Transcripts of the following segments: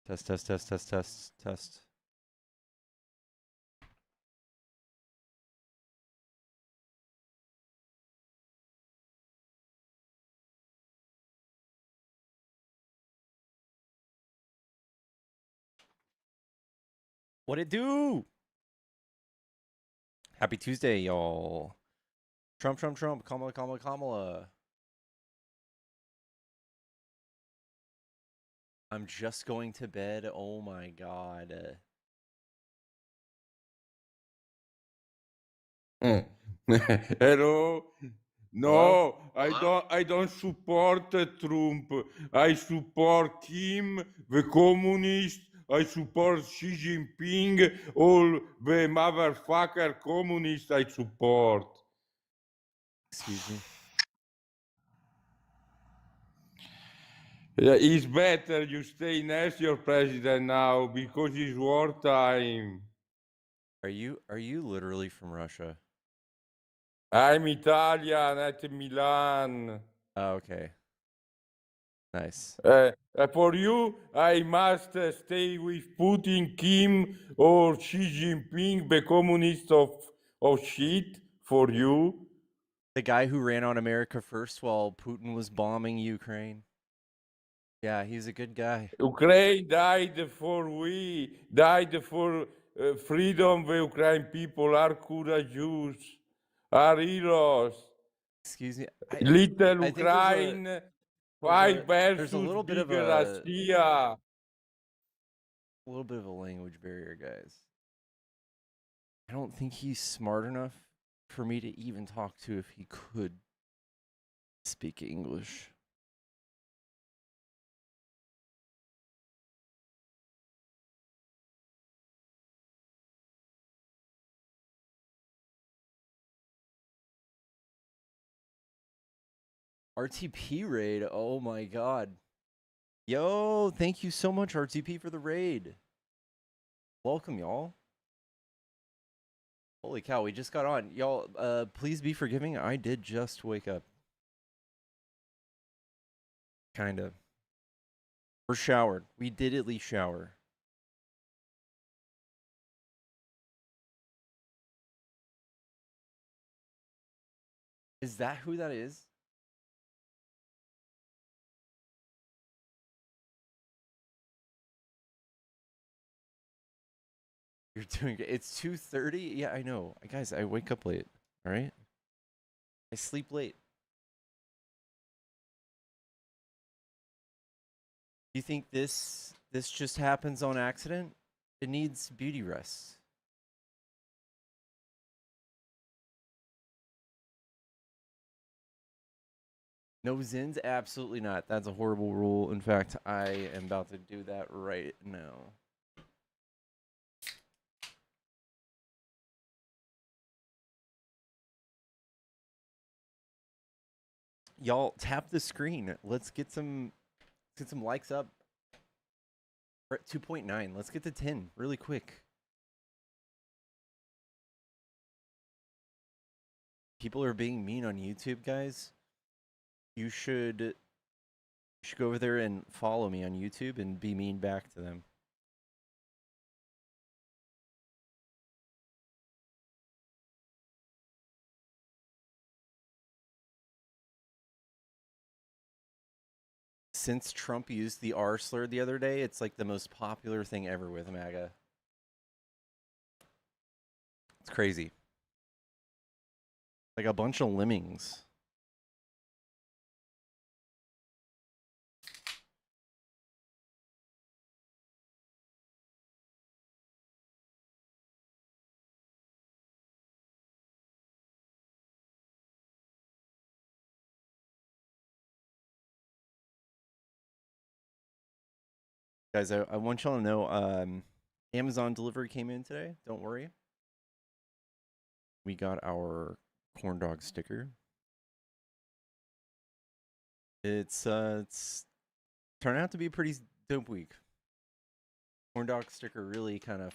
Test, test, test, test, test, test. What it do? Happy Tuesday, y'all. Trump, Trump, Trump. Kamala, Kamala, Kamala. I'm just going to bed. Oh my god. Hello. Hello? No, I don't support Trump. I support Kim, the communist. I support Xi Jinping, all the motherfucker communists I support. Excuse me. Yeah, it's better you stay next your president now because it's wartime. Are you literally from Russia? I'm Italian at Milan. Oh, okay. Nice. For you, I must stay with Putin, Kim, or Xi Jinping, the communist of shit. For you, The guy who ran on America first while Putin was bombing Ukraine. Yeah, he's a good guy. Ukraine died for we, died for freedom. The Ukraine people are courageous, are heroes. Excuse me. Little I think there's a Ukraine, there's fight a there's a versus little bit of big a Russia. language barrier, guys. I don't think he's smart enough for me to even talk to if he could speak English. RTP raid. Oh my god. Yo, thank you so much, RTP, for the raid. Welcome, y'all. Holy cow, we just got on. Y'all, please be forgiving. I did just wake up. Kinda. We're showered. We did at least shower. Is that who that is? You're doing it. It's 2:30. Yeah, I know. Guys, I wake up late. All right? I sleep late. Do you think this just happens on accident? It needs beauty rest. No zins? Absolutely not. That's a horrible rule. In fact, I am about to do that right now. Y'all tap the screen. Let's get some likes up. We're at 2.9. Let's get to 10 really quick. People are being mean on YouTube, guys. You should go over there and follow me on YouTube and be mean back to them. Since Trump used the R slur the other day, it's like the most popular thing ever with MAGA. It's crazy. Like a bunch of lemmings. Guys, I want y'all to know Amazon delivery came in today. Don't worry. We got our corn dog sticker. It's turned out to be a pretty dope week. Corn dog sticker really kind of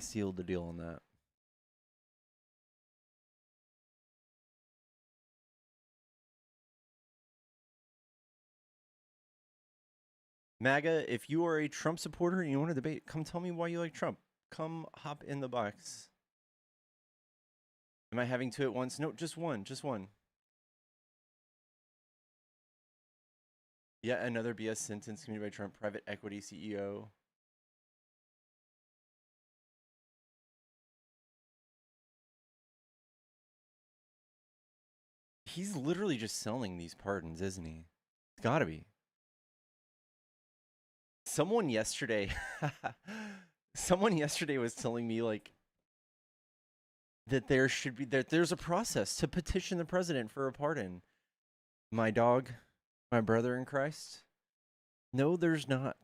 sealed the deal on that. MAGA, if you are a Trump supporter and you want to debate, come tell me why you like Trump. Come hop in the box. Am I having two at once? No, just one. Just one. Yeah, another BS sentence committed by Trump, private equity CEO. He's literally just selling these pardons, isn't he? It's gotta be. Someone yesterday, someone yesterday was telling me like that there's a process to petition the president for a pardon. My dog, my brother in Christ. No, there's not.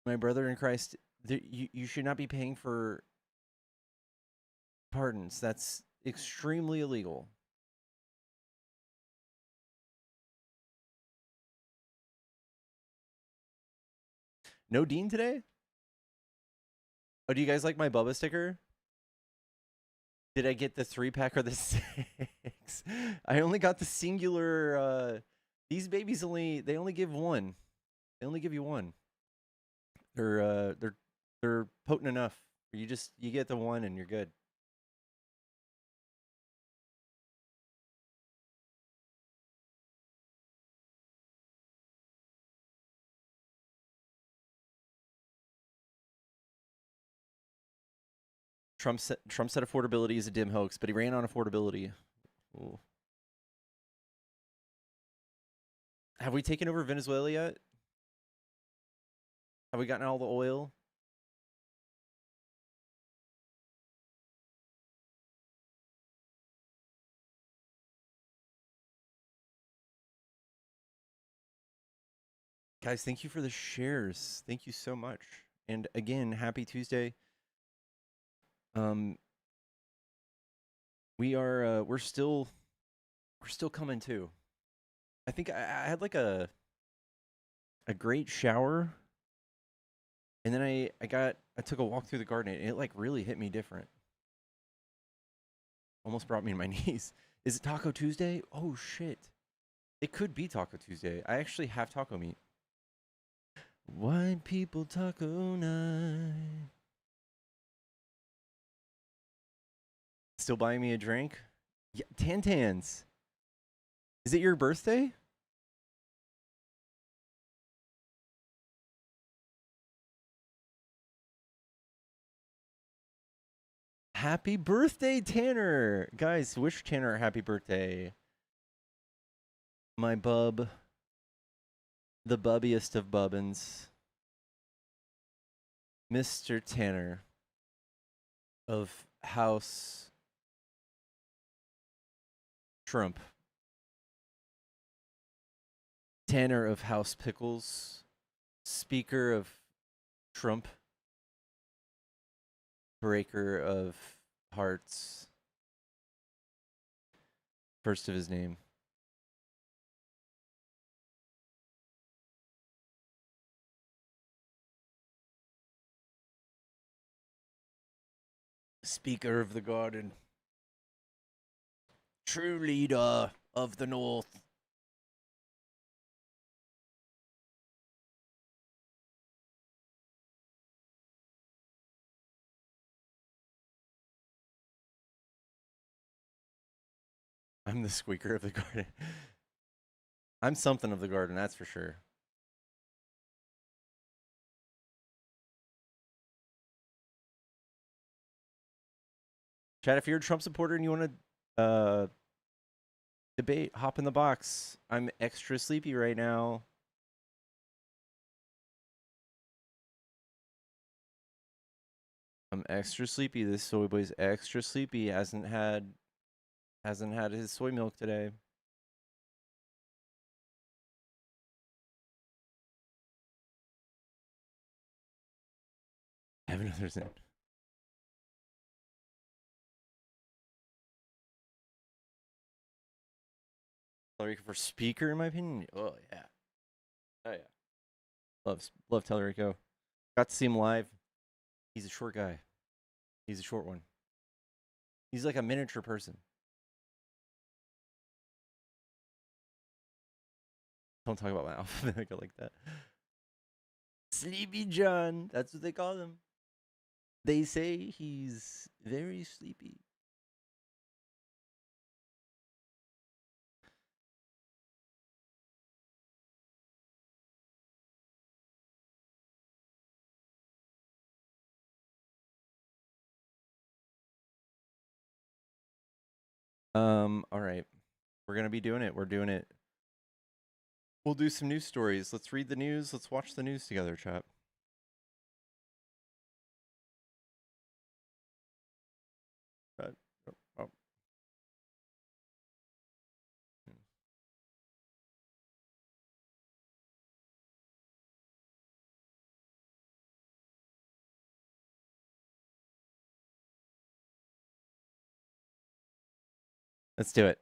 My brother in Christ, you should not be paying for pardons. That's extremely illegal. No Dean today? Oh, do you guys like my Bubba sticker? Did I get the 3-pack or the 6? I only got the singular. These babies they only give one. They only give you one. They're potent enough. You get the one and you're good. Trump said affordability is a dim hoax, but he ran on affordability. Ooh. Have we taken over Venezuela yet? Have we gotten all the oil? Guys, thank you for the shares. Thank you so much. And again, happy Tuesday. We're still coming too. I think I had like a great shower, and then I took a walk through the garden, and it like really hit me different. Almost brought me to my knees. Is it Taco Tuesday? Oh shit. It could be Taco Tuesday. I actually have taco meat. White people taco night. Still buying me a drink? Yeah, Tantans. Is it your birthday? Happy birthday, Tanner. Guys, wish Tanner a happy birthday. My bub. The bubbiest of bubbins. Mr. Tanner of House Trump. Tanner of House Pickles. Speaker of Trump. Breaker of Hearts. First of his name. Speaker of the Garden. True leader of the North. I'm the squeaker of the garden. I'm something of the garden, that's for sure. Chad, if you're a Trump supporter and you want to debate, hop in the box. I'm extra sleepy right now. I'm extra sleepy. This soy boy's extra sleepy. Hasn't had his soy milk today. I have another thing. Tellerico for speaker, in my opinion. Oh yeah. Oh yeah. Love Tellerico. Got to see him live. He's a short guy. He's a short one. He's like a miniature person. Don't talk about my alpha mega like that. Sleepy John. That's what they call him. They say he's very sleepy. All right. We're gonna be doing it. We're doing it. We'll do some news stories. Let's read the news. Let's watch the news together, chat. Oh, oh. Let's do it.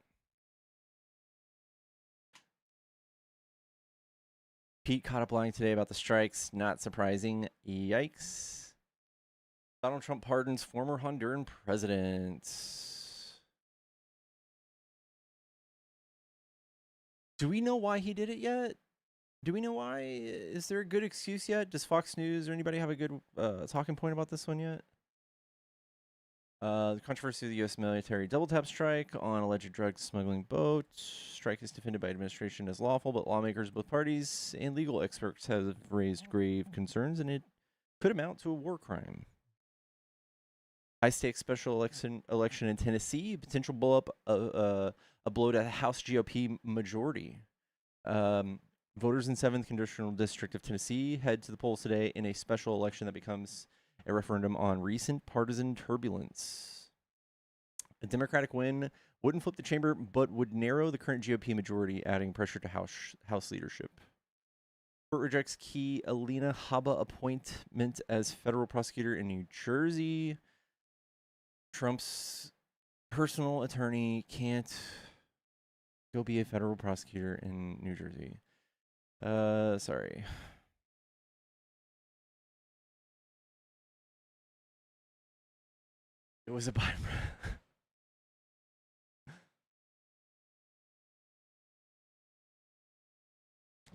Pete caught up lying today about the strikes. Not surprising. Yikes. Donald Trump pardons former Honduran president. Do we know why he did it yet? Do we know why? Is there a good excuse yet? Does Fox News or anybody have a good talking point about this one yet? The controversy of the U.S. military double tap strike on alleged drug smuggling boat. Strike is defended by administration as lawful, but lawmakers, both parties, and legal experts have raised grave concerns, and it could amount to a war crime. High stakes special election in Tennessee. Potential blow up a blow to the House GOP majority. Voters in 7th Congressional District of Tennessee head to the polls today in a special election that becomes a referendum on recent partisan turbulence. A Democratic win wouldn't flip the chamber, but would narrow the current GOP majority, adding pressure to House leadership. Court rejects key Alina Habba appointment as federal prosecutor in New Jersey. Trump's personal attorney can't go be a federal prosecutor in New Jersey. Sorry. It was a byproduct.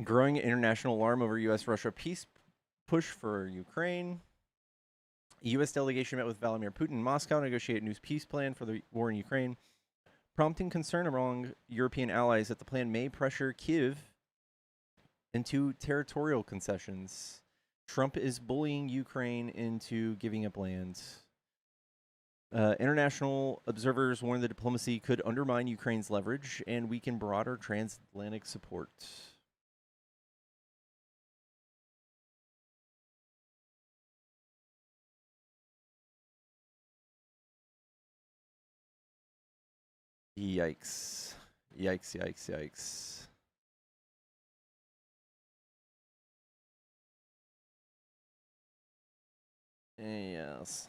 Growing international alarm over U.S.-Russia peace push for Ukraine. A U.S. delegation met with Vladimir Putin in Moscow to negotiate a new peace plan for the war in Ukraine, prompting concern among European allies that the plan may pressure Kyiv into territorial concessions. Trump is bullying Ukraine into giving up land. International observers warn the diplomacy could undermine Ukraine's leverage and weaken broader transatlantic support. Yikes. Yikes, yikes, yikes. Yes.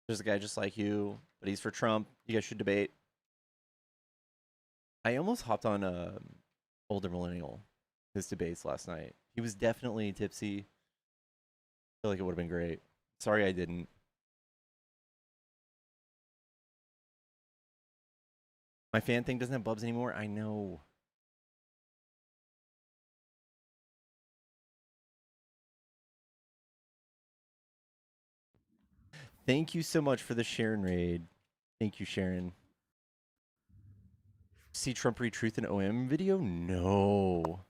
There's a guy just like you, but he's for Trump. You guys should debate. I almost hopped on Older Millennial, his debates last night. He was definitely tipsy. I feel like it would have been great. Sorry I didn't. My fan thing doesn't have bubs anymore. I know. Thank you so much for the Sharon raid. Thank you, Sharon. See Trump read Truth and OM video? No.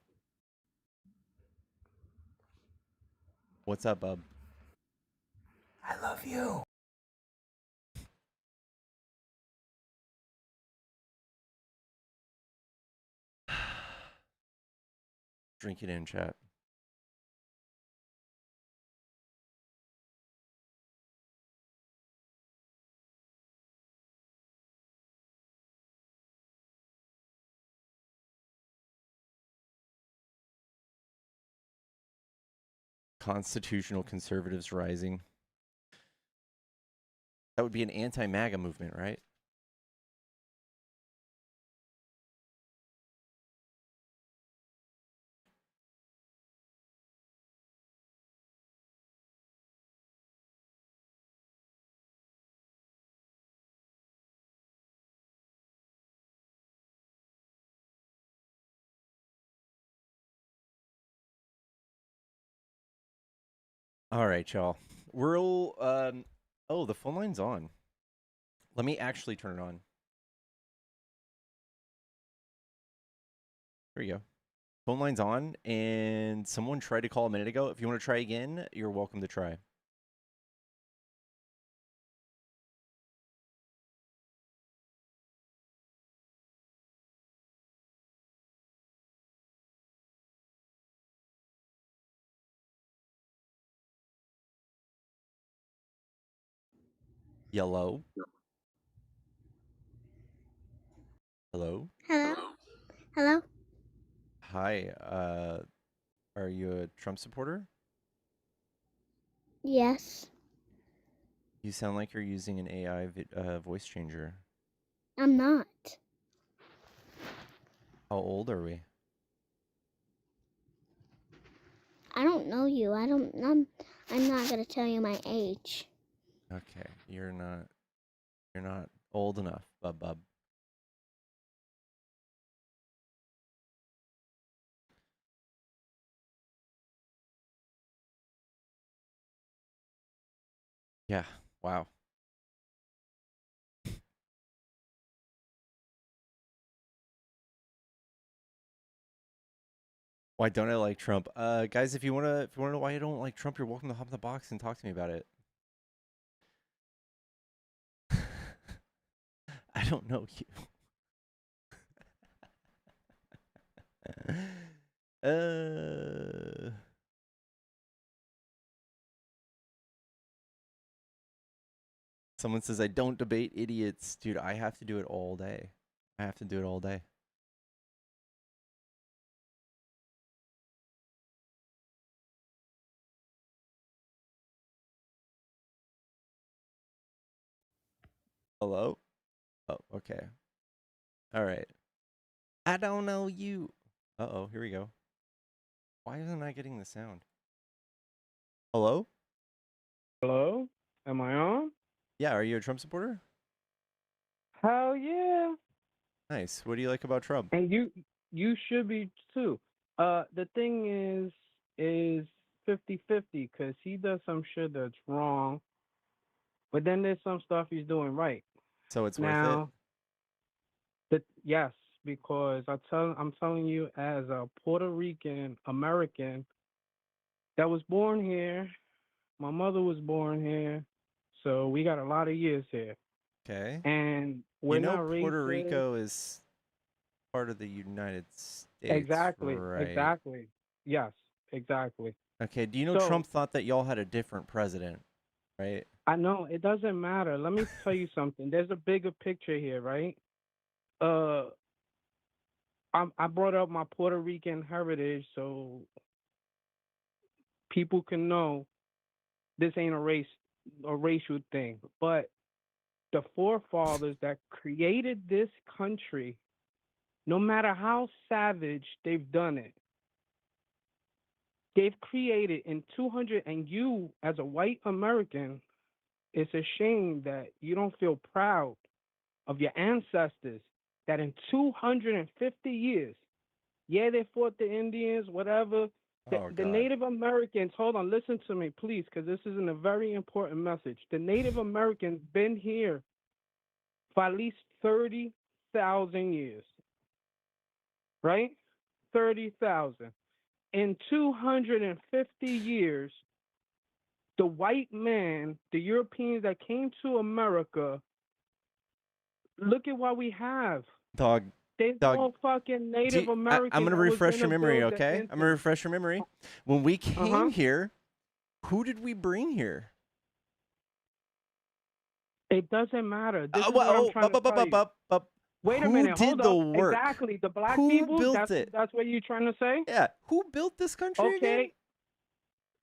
What's up, bub? I love you. Drink it in, chat. Constitutional conservatives rising. That would be an anti-MAGA movement, right? All right, y'all. We'll oh, the phone line's on. Let me actually turn it on. There you go. Phone line's on, and someone tried to call a minute ago. If you want to try again, you're welcome to try. Yellow. Hello. Hello? Hello? Hi. Are you a Trump supporter? Yes. You sound like you're using an AI voice changer. I'm not. How old are we? I don't know you. I'm not gonna tell you my age. Okay, you're not old enough, bub. Yeah. Wow. Why don't I like Trump? Guys, if you wanna know why I don't like Trump, you're welcome to hop in the box and talk to me about it. I don't know you. Someone says I don't debate idiots, dude. I have to do it all day. I have to do it all day. Hello? Oh, okay. All right. I don't know you. Uh-oh, here we go. Why isn't I getting the sound? Hello? Hello? Am I on? Yeah, are you a Trump supporter? Hell yeah. Nice. What do you like about Trump? And you should be too. The thing is 50-50 cuz he does some shit that's wrong, but then there's some stuff he's doing right. So it's worth it? Now, yes, because I'm telling you as a Puerto Rican American that was born here, my mother was born here, so we got a lot of years here. Okay. And You we're know not Puerto racist. Rico is part of the United States, Exactly, right? exactly. Yes, exactly. Okay, do you know So Trump thought that y'all had a different president, right? I know it doesn't matter. Let me tell you something. There's a bigger picture here, right? Uh, I brought up my Puerto Rican heritage so people can know this ain't a racial thing. But the forefathers that created this country, no matter how savage they've done it, they've created in 200. And you, as a white American, it's a shame that you don't feel proud of your ancestors that in 250 years, yeah, they fought the Indians, whatever. Oh The God. Native Americans, hold on, listen to me, please, because this is a very important message. The Native Americans been here for at least 30,000 years, right? 30,000. In 250 years, the white man, the Europeans that came to America, look at what we have. Dog, There's dog, no fucking Native I'm American gonna that was refresh your gonna memory, build the okay? I'm gonna internet. refresh your memory. When we Uh came huh. here, who did we bring here? It doesn't matter. This is Well, what I'm oh, trying to tell you. Wait a who minute. Hold did the up. work? Exactly. The black Who people. built That's it? that's what you're trying to say. Yeah, who built this country again? Okay.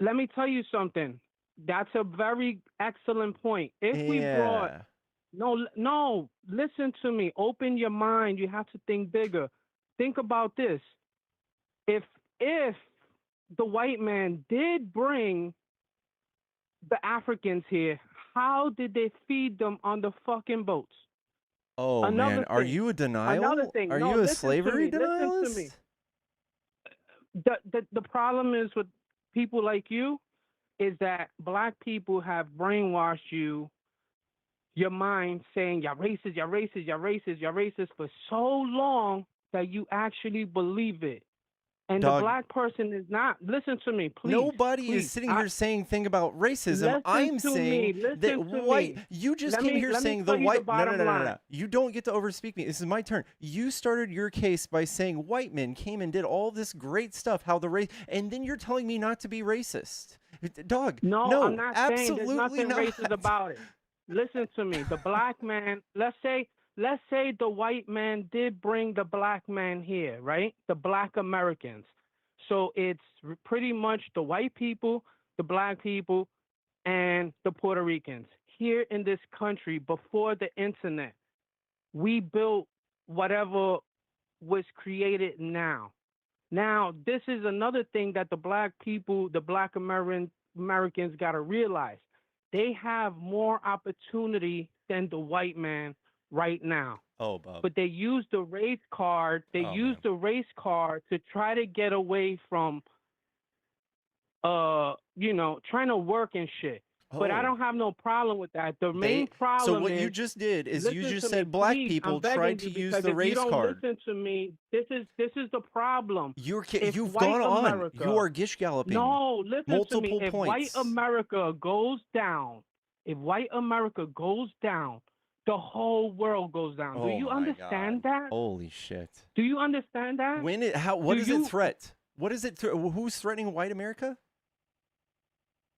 Let me tell you something. That's a very excellent point. If we brought Yeah. no, listen to me. Open your mind. You have to think bigger. Think about this. If if the white man did bring the Africans here, how did they feed them on the fucking boats? Oh man, Another are thing. you a Another denial? thing. Are No, you a listen to slavery me. Listen to me. denialist? The problem is with people like you. is that black people have brainwashed your mind, saying you're racist, you're racist, you're racist, you're racist for so long that you actually believe it. And the Dog, black person is not. Listen to me, please. nobody is please. sitting here saying thing about racism. Listen I'm to saying me. that Listen to white. me. You just Let came me- here let me saying the tell you the white. No, bottom no. line. You don't get to overspeak me. This is my turn. You started your case by saying white men came and did all this great stuff. How the race, and then you're telling me not to be racist. Dog, No, I'm not saying absolutely there's nothing not. racist about it. Listen to me. The black man, let's say the white man did bring the black man here, right? The black Americans. So it's pretty much the white people, the black people, and the Puerto Ricans. Here in this country, before the internet, we built whatever was created now. Now, this is another thing that the black people, the black Americans got to realize. They have more opportunity than the white man right now. Oh, Bob. But they use the race card. They Oh, use man. the race card to try to get away from, trying to work and shit. But I Oh. don't have no problem with that. The main problem So what is you just did is you listen just to said me, black please. people I'm begging tried to you, use because the if race you don't card. listen to me, this is the problem. If You've white gone on. America, You are gish galloping. no, listen multiple to me. If white points. America goes down, the whole world goes down. Do Oh you my understand God. that? Holy shit. Do you understand that? What Do is you- it threat? What is it? Who's threatening white America?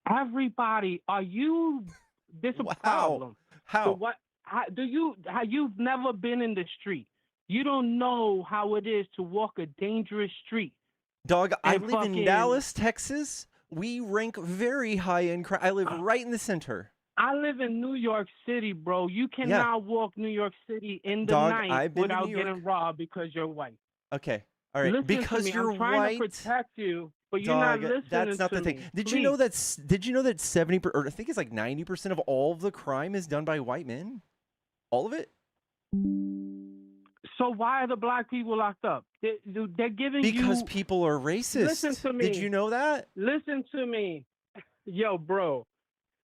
Everybody, this a Wow. problem. How? You've never been in the street. You don't know how it is to walk a dangerous street. Dog, I and live in fucking- Dallas, Texas. We rank very high in crime. I live right in the center. I live in New York City, bro. You cannot walk New York City in the Dog, night I've been to without New York. getting robbed because you're white. Okay. All right. Listen because to me. you're I'm trying white. to protect you, but you're Dog, not listening that's not to the thing. me. Did you know Please. that 70%, or I think it's like 90% of all of the crime is done by white men? All of it? So why are the black people locked up? They're giving Because you. people are racist. Listen to Did me. you know that? Listen to me. Yo, bro.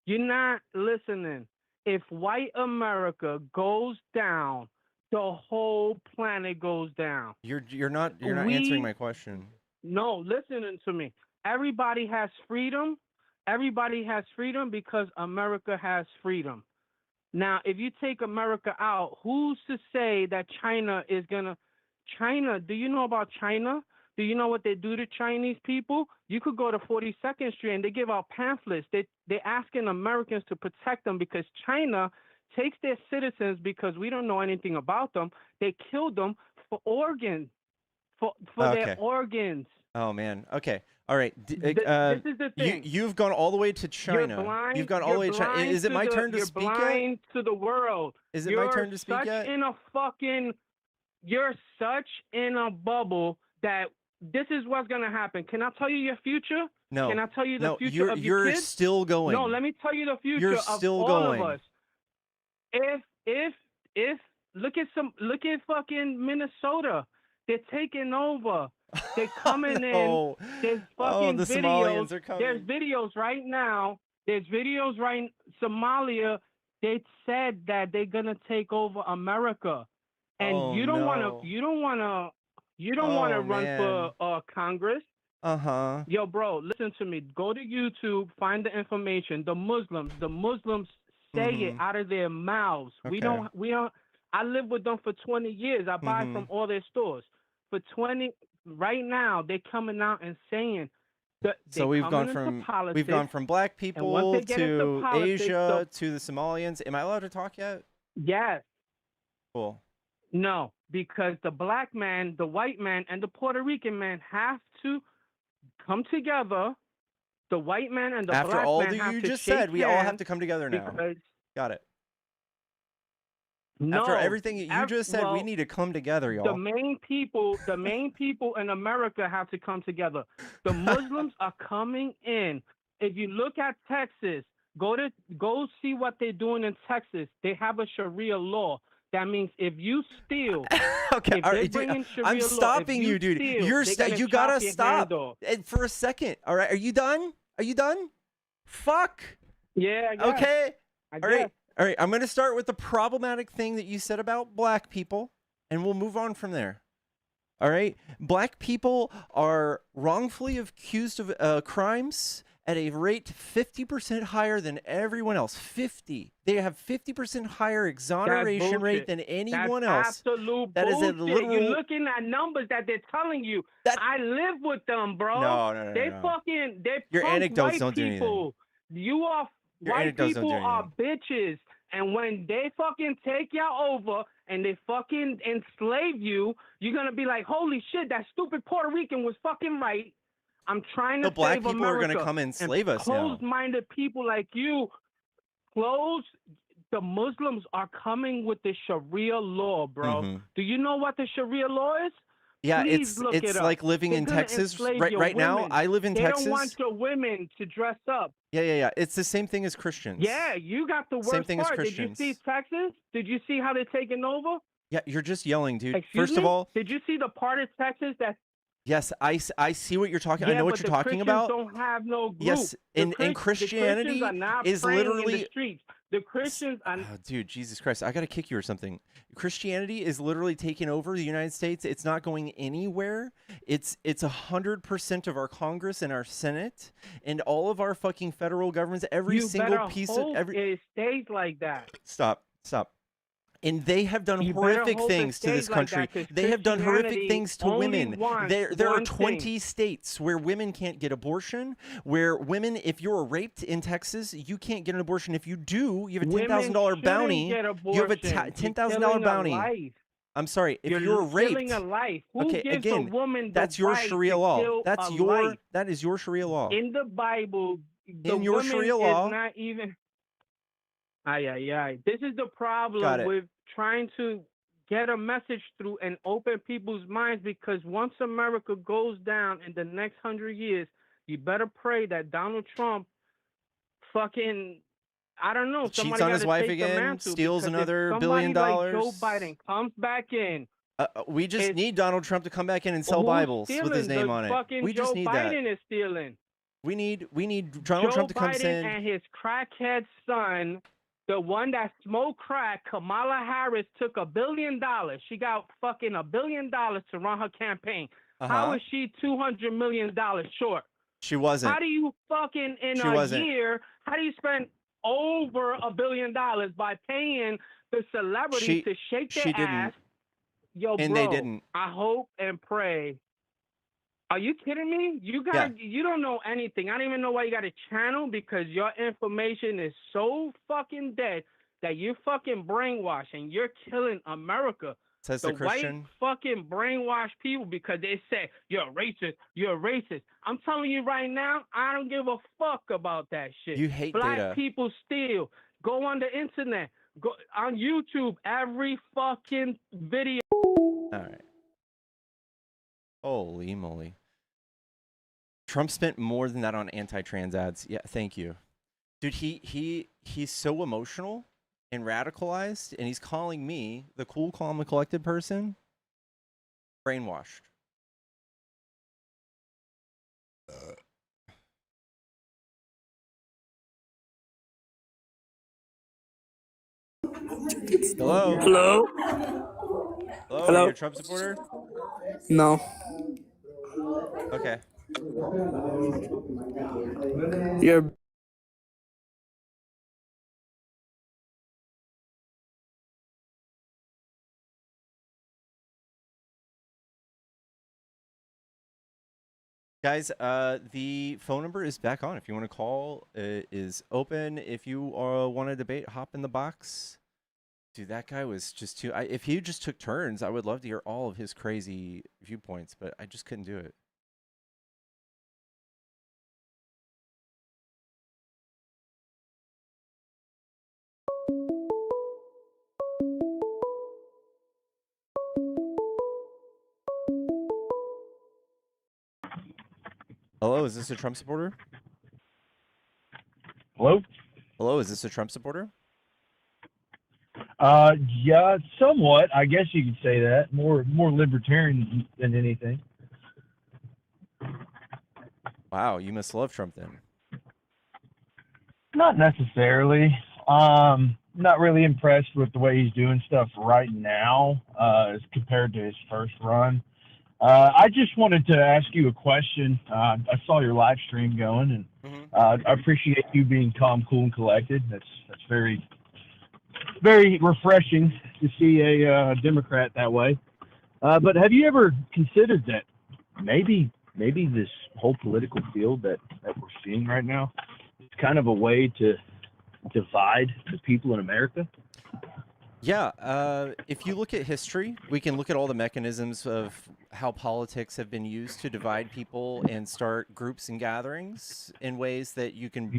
You're not listening. If white America goes down, the whole planet goes down. You're not answering my question. No, listening to me. Everybody has freedom. Everybody has freedom because America has freedom. Now, if you take America out, who's to say that China is gonna? China? Do you know about China? Do you know what they do to Chinese people? You could go to 42nd Street and they give out pamphlets. They're asking Americans to protect them because China takes their citizens because we don't know anything about them. They kill them for organs, for their organs. Oh man. Okay. All right. This is the thing. You've gone all the way to China. You're blind. You've gone all the way to China. blind Is it my turn to you're speak yet? blind to the world. Is it my You're turn to speak such yet? You're such in a bubble that this is what's gonna happen. Can I tell you your future? No. Can I tell you the No, future of your you're kids? still going. No, let me tell you the future You're of still all going. of us. If look at fucking Minnesota. They're taking over. They're coming No. in. There's Oh, fucking the videos. Somalians are coming. There's videos right now. Somalia. They said that they're gonna take over America, and Oh, you don't no. wanna Oh, run man. for Congress. Uh-huh. Yo, bro, listen to me. Go to YouTube, find the information. The Muslims say it out of their mouths. We Okay. don't. I lived with them for 20 years. I buy from all their stores. For 20, right now they're coming out and saying that So we've gone from black people they get into to politics, Asia to the Somalians. Am I allowed to talk yet? yes, Cool. no, because the black man, the white man, and the Puerto Rican man have to come together. The white man and the After black all man that have you to just shake said, we all have hands to come together now. because Got it. no, After everything that you just said, we well, need to come together, y'all. the main people in America have to come together. The Muslims are coming in. If you look at Texas, go see what they're doing in Texas. They have a Sharia law. That means if you steal, Okay, if all they're right, dude, bringing Sharia I'm law, if stopping you, dude. steal, You're they're gonna you chop gotta your stop hand off. for a second. All right, are you done? Are you done? Fuck. Yeah, I guess. Okay. I All guess. right. All right. I'm going to start with the problematic thing that you said about black people, and we'll move on from there. All right. Black people are wrongfully accused of crimes at a rate 50% higher than everyone else. 50. They have 50% higher exoneration rate than anyone else. Absolute That is a bullshit. literal. You're looking at numbers that they're telling you. I live with them, bro. No. They fucking Your punk anecdotes white don't do anything. people. You are Your white anecdotes don't do people are anything. bitches. And when they fucking take y'all over and they fucking enslave you, you're gonna be like, holy shit, that stupid Puerto Rican was fucking right. I'm trying to The black save people are America. gonna come and enslave us now. Closed-minded people like you, the Muslims are coming with the Sharia law, bro. Mm-hmm. Do you know what the Sharia law is? Yeah, Please look it's it up. like living They're in gonna Texas enslave right your now. women. I live in They Texas. don't want your women to dress up. Yeah. It's the same thing as Christians. Yeah, you got the worst Same thing as part. Did you Christians. see Texas? Did you see how they're taking over? Yeah, you're just yelling, dude. Excuse First me? of all, Did you see the part of Texas that? yes, I see what you're talking. Yeah, I know what but you're the talking Christians about. don't have no group. Yes, in Christianity the Christians are not is praying in literally the streets. The Christians are. Oh, dude, Jesus Christ! I gotta kick you or something. Christianity is literally taking over the United States. It's not going anywhere. It's 100% of our Congress and our Senate and all of our fucking federal governments. Every You single better piece hope of every. it stays like that. Stop. And they have done You horrific better hope it things to this stays like country. that, 'cause They have done horrific Christianity things to only women. wants There are one 20 thing. states where women can't get abortion, where women, if you're raped in Texas, you can't get an abortion. If you do, you have a $10,000 bounty. Get You have a abortion. $10,000 bounty. Life. I'm sorry, if You're you're raped. killing a life. Who Okay, gives again, a woman that's the your right Sharia to law. kill That's a your life? that is your Sharia law. In the Bible, the In your woman Sharia law. is not even. Ay. This is the Got problem it. with trying to get a message through and open people's minds, because once America goes down in the next 100 years, you better pray that Donald Trump fucking, I don't know, Cheats somebody on his gotta wife take the again, mantle, steals because if another $1 somebody billion. like Joe Biden comes back in. We just It's- need Donald Trump to come back in and sell Who's Bibles with his stealing? name on it. Fucking We just Joe need that. Biden is stealing. We need Donald Joe Trump to come Biden in. and his crackhead son, the one that smoked crack, Kamala Harris, took $1 billion. She got fucking $1 billion to run her campaign. How is she $200 million short? She wasn't. How do you fucking She wasn't. year? How do you spend over $1 billion by paying the celebrities to shake their didn't. ass? Yo, And bro, they didn't. I hope and pray. Are you kidding me? You don't know anything. I don't even know why you got a channel, because your information is so fucking dead that you're fucking brainwashing. You're killing America. Says the the Christian. white fucking brainwash people because they say you're a racist. You're a racist. I'm telling you right now, I don't give a fuck about that shit. You hate Black data. people steal. Go on the internet. Go on YouTube. Every fucking video. All right. Holy moly. Trump spent more than that on anti-trans ads. Yeah, thank you. Dude, he's so emotional and radicalized, and he's calling me, the cool, calm, and collected person, brainwashed. Hello? Hello? Hello? Hello? Are you a Trump supporter? No. Okay. You're Guys, the phone number is back on. If you want to call, it is open. If you want to debate, hop in the box. Dude, that guy was just too... if he just took turns, I would love to hear all of his crazy viewpoints, but I just couldn't do it. Hello, is this a Trump supporter? Hello? Hello, is this a Trump supporter? Yeah, somewhat. I guess you could say that. More libertarian than anything. Wow, you must love Trump then. Not necessarily. Not really impressed with the way he's doing stuff right now as compared to his first run. I just wanted to ask you a question. I saw your live stream going, and I appreciate you being calm, cool, and collected. That's very, very refreshing to see a Democrat that way. But have you ever considered that maybe this whole political field that we're seeing right now is kind of a way to divide the people in America? Yeah, if you look at history, we can look at all the mechanisms of how politics have been used to divide people and start groups and gatherings in ways that you can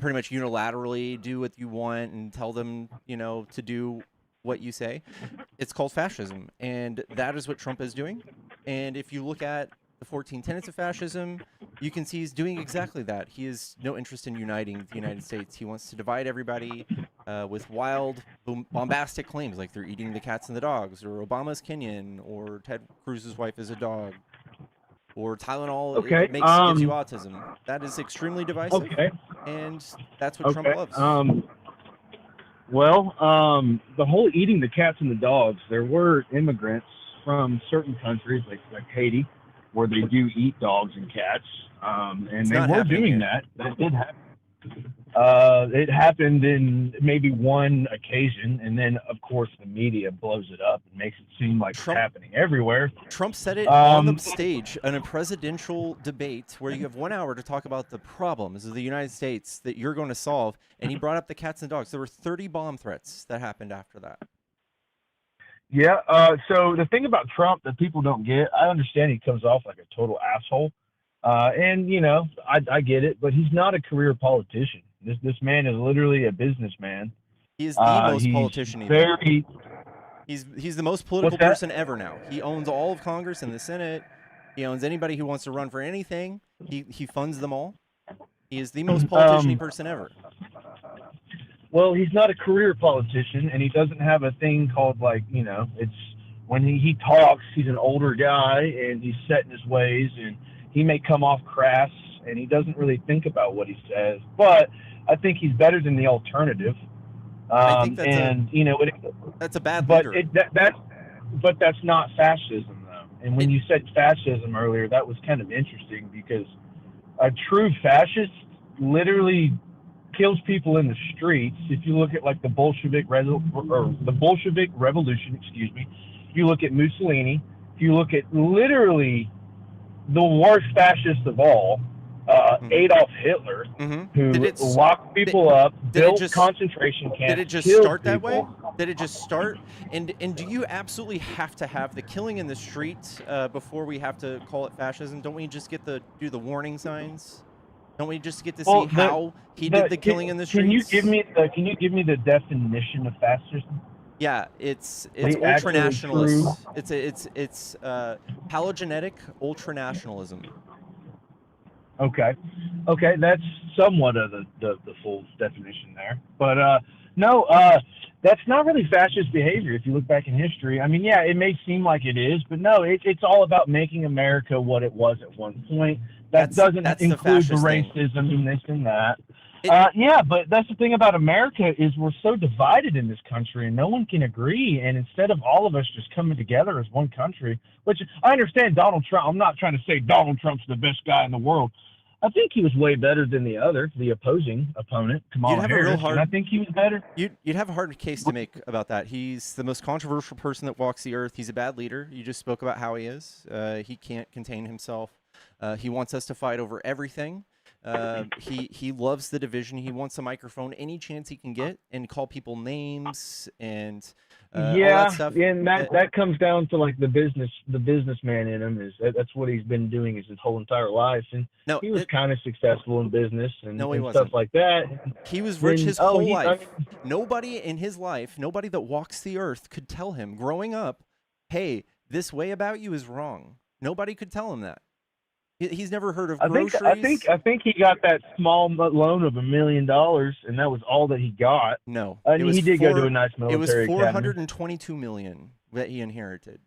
pretty much unilaterally do what you want and tell them, to do what you say. It's called fascism, and that is what Trump is doing. And if you look at the 14 tenets of fascism, you can see he's doing exactly that. He has no interest in uniting the United States. He wants to divide everybody with wild, bombastic claims like they're eating the cats and the dogs, or Obama's Kenyan, or Ted Cruz's wife is a dog, or Tylenol gives you autism. That is extremely divisive, and that's what Trump loves. The whole eating the cats and the dogs, there were immigrants from certain countries like Haiti, where they do eat dogs and cats, and they were doing that. That did happen. It happened in maybe one occasion, and then, of course, the media blows it up and makes it seem like it's happening everywhere. Trump said it on the stage in a presidential debate where you have 1 hour to talk about the problems of the United States that you're going to solve, and he brought up the cats and dogs. There were 30 bomb threats that happened after that. Yeah, so the thing about Trump that people don't get, I understand he comes off like a total asshole, and, I get it, but he's not a career politician. This man is literally a businessman. He is the most politician. He's the most political person ever now. He owns all of Congress and the Senate. He owns anybody who wants to run for anything. He funds them all. He is the most politician person ever. Well, he's not a career politician, and he doesn't have a thing called, it's when he talks, he's an older guy, and he's set in his ways, and he may come off crass, and he doesn't really think about what he says. But I think he's better than the alternative. I think that's a bad leader. But that's not fascism, though. And when you said fascism earlier, that was kind of interesting, because a true fascist literally kills people in the streets. If you look at the Bolshevik Revolution, if you look at Mussolini, if you look at literally the worst fascist of all, Adolf Hitler, who locked people up, built concentration camps. Did it just start that way? Did it just start? And do you absolutely have to have the killing in the street before we have to call it fascism? Don't we just get to do the warning signs? Don't we just get to see how he did the killing in the streets? Can you give me the definition of fascism? Yeah, it's ultranationalist. It's paleogenetic ultranationalism. Okay, that's somewhat of the full definition there, but that's not really fascist behavior if you look back in history. I mean, yeah, it may seem like it is, but no, it's all about making America what it was at one point. That doesn't include the racism and this and that. But that's the thing about America is we're so divided in this country, and no one can agree. And instead of all of us just coming together as one country, which I understand Donald Trump, I'm not trying to say Donald Trump's the best guy in the world. I think he was way better than the opposing opponent, Kamala Harris. I think he was better. You'd have a hard case to make about that. He's the most controversial person that walks the earth. He's a bad leader. You just spoke about how he is. He can't contain himself. He wants us to fight over everything. He loves the division. He wants a microphone any chance he can get and call people names and all that stuff. And that comes down to the businessman in him. That's what he's been doing his whole entire life. And he was kind of successful in business and stuff like that. He was rich his whole life. Nobody in his life, nobody that walks the earth could tell him growing up, hey, this way about you is wrong. Nobody could tell him that. He's never heard of groceries. I think he got that small loan of $1 million, and that was all that he got. No, he did go to a nice military academy. It was $422 million that he inherited.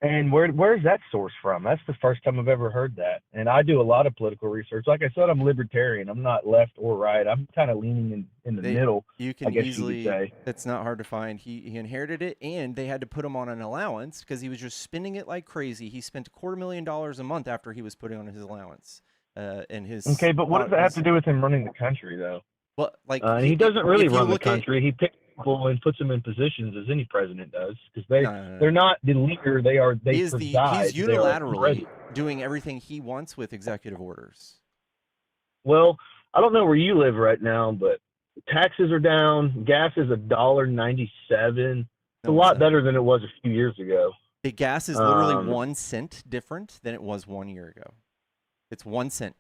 And where's that source from? That's the first time I've ever heard that. And I do a lot of political research. Like I said, I'm libertarian. I'm not left or right. I'm kind of leaning in the middle, You I can guess you could easily. say. It's not hard to find. He inherited it, and they had to put him on an allowance because he was just spending it like crazy. He spent $250,000 a month after he was putting on his allowance. And his Okay, but what does that have to do with him running the country, though? Well, like He doesn't really if you run the look at- country. He picks people and puts them in positions as any president does, because No. they're not the leader. They preside. He's They are unilaterally president. doing everything he wants with executive orders. Well, I don't know where you live right now, but taxes are down. Gas is $1.97. It's a lot better than it was a few years ago. The gas is literally 1 cent different than it was 1 year ago. It's 1 cent.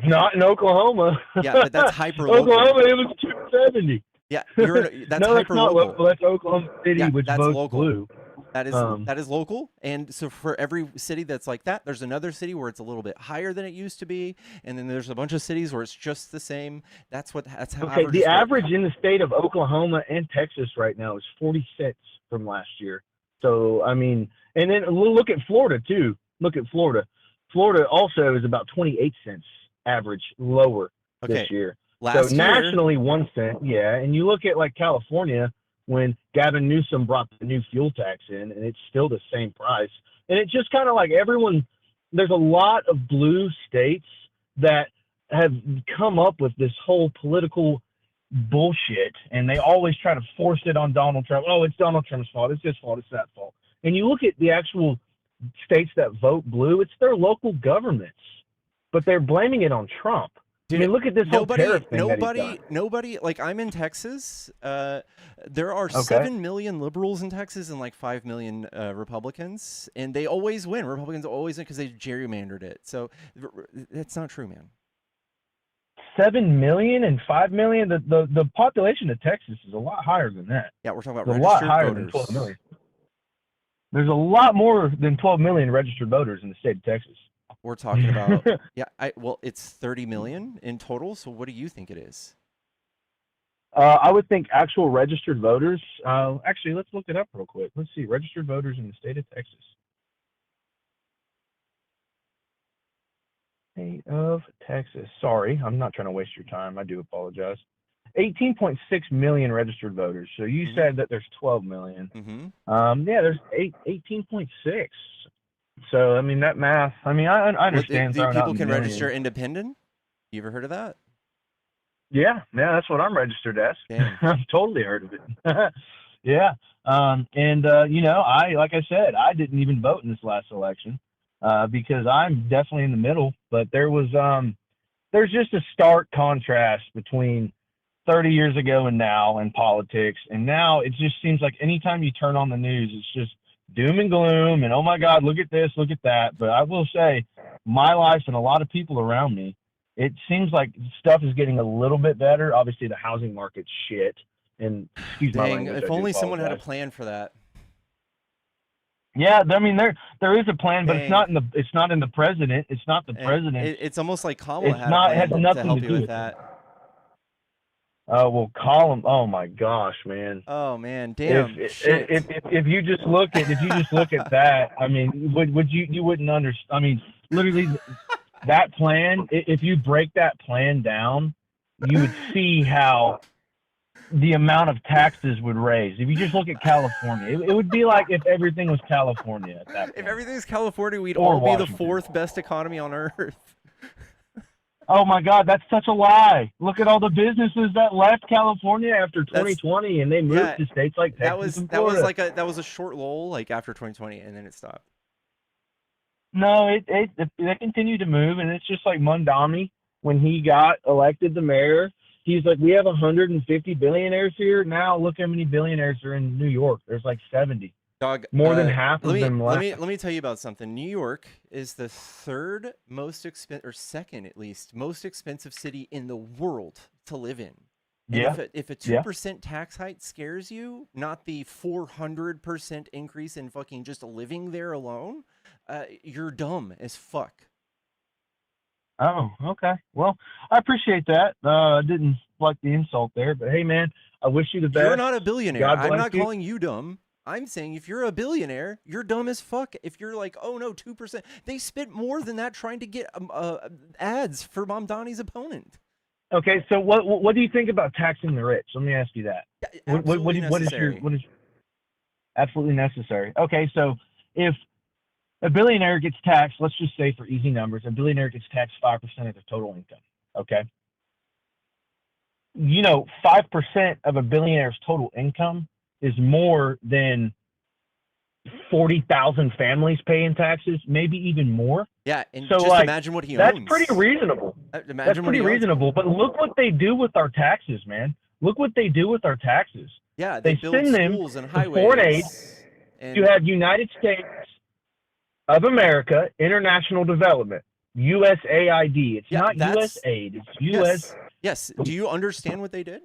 Not in Oklahoma. Yeah, but that's hyper local. Oklahoma, it was $2.70. Yeah, that's no, that's hyper not local. local. That's Oklahoma City, Yeah, which that's votes local. blue. That is local, and so for every city that's like that, there's another city where it's a little bit higher than it used to be, and then there's a bunch of cities where it's just the same. That's how. Okay, the average in the state of Oklahoma and Texas right now is 40 cents from last year. So I mean, and then we'll look at Florida too. Look at Florida. Florida also is about 28 cents average lower this year. Last so nationally, 1 cent, yeah. And you look at like California, when Gavin Newsom brought the new fuel tax in, and it's still the same price. And it's just kind of like there's a lot of blue states that have come up with this whole political bullshit, and they always try to force it on Donald Trump. Oh, it's Donald Trump's fault. It's his fault. It's that fault. And you look at the actual states that vote blue, it's their local governments, but they're blaming it on Trump. Dude, I mean, look at this whole tariff thing nobody, like I'm in Texas. There are 7 million liberals in Texas and like 5 million Republicans, and they always win. Republicans always win because they gerrymandered it. So that's not true, man. 7 million and 5 million. The population of Texas is a lot higher than that. Yeah, we're talking about it's registered a lot higher voters. than 12 million. There's a lot more than 12 million registered voters in the state of Texas. We're talking about well, it's 30 million in total. So what do you think it is? I would think actual registered voters. Actually, let's look it up real quick. Let's see, registered voters in the state of Texas. State of Texas. Sorry, I'm not trying to waste your time. I do apologize. 18.6 million registered voters. So you said that there's 12 million. Yeah, there's 18.6. So I mean that math. I mean I understand. Do people can register independent? You ever heard of that? Yeah, that's what I'm registered as. I've totally heard of it. Yeah, you know, like I said, I didn't even vote in this last election because I'm definitely in the middle. But there's just a stark contrast between 30 years ago and now in politics, and now it just seems like anytime you turn on the news, it's just doom and gloom and oh my God, look at this, look at that. But I will say, my life and a lot of people around me, it seems like stuff is getting a little bit better. Obviously, the housing market's shit. And excuse my language. If only someone had a plan for that. Yeah, I mean there is a plan, but it's not in the president. It's not the president. It's almost like Kamala had a plan to help you with that. Oh well, Colin. Oh my gosh, man. Oh man, damn. If you just look at that, I mean, would you wouldn't understand? I mean, literally, that plan. If you break that plan down, you would see how the amount of taxes would raise. If you just look at California, it would be like if everything was California at that point. If everything's California, we'd all be the 4th best economy on earth. Oh my God, that's such a lie. Look at all the businesses that left California after 2020 and they moved to states like Texas and Florida. That was a short lull, like after 2020, and then it stopped. No, they continued to move, and it's just like Mondami when he got elected the mayor. He's like, we have 150 billionaires here. Now look how many billionaires are in New York. There's like 70. Dog, more than half of them left. Let me tell you about something. New York is the 3rd most expensive, or 2nd at least, most expensive city in the world to live in. And if a 2% tax hike scares you, not the 400% increase in fucking just living there alone, you're dumb as fuck. Oh, okay. Well, I appreciate that. I didn't like the insult there, but hey, man, I wish you the best. You're not a billionaire. I'm not calling you dumb. I'm saying if you're a billionaire, you're dumb as fuck. If you're like, oh no, 2%, they spent more than that trying to get ads for Mamdani's opponent. Okay, so what do you think about taxing the rich? Let me ask you that. Yeah, absolutely necessary. What is absolutely necessary? Okay, so if a billionaire gets taxed, let's just say for easy numbers, a billionaire gets taxed 5% of their total income. Okay, 5% of a billionaire's total income is more than 40,000 families pay in taxes, maybe even more. Yeah, and so just imagine what he owns. That's pretty reasonable. That's pretty reasonable. But look what they do with our taxes, man. Look what they do with our taxes. Yeah, they build send them schools and to highways. foreign aid. You have United States of America International Development, USAID. It's not USAID. It's US. Yes. Do you understand what they did?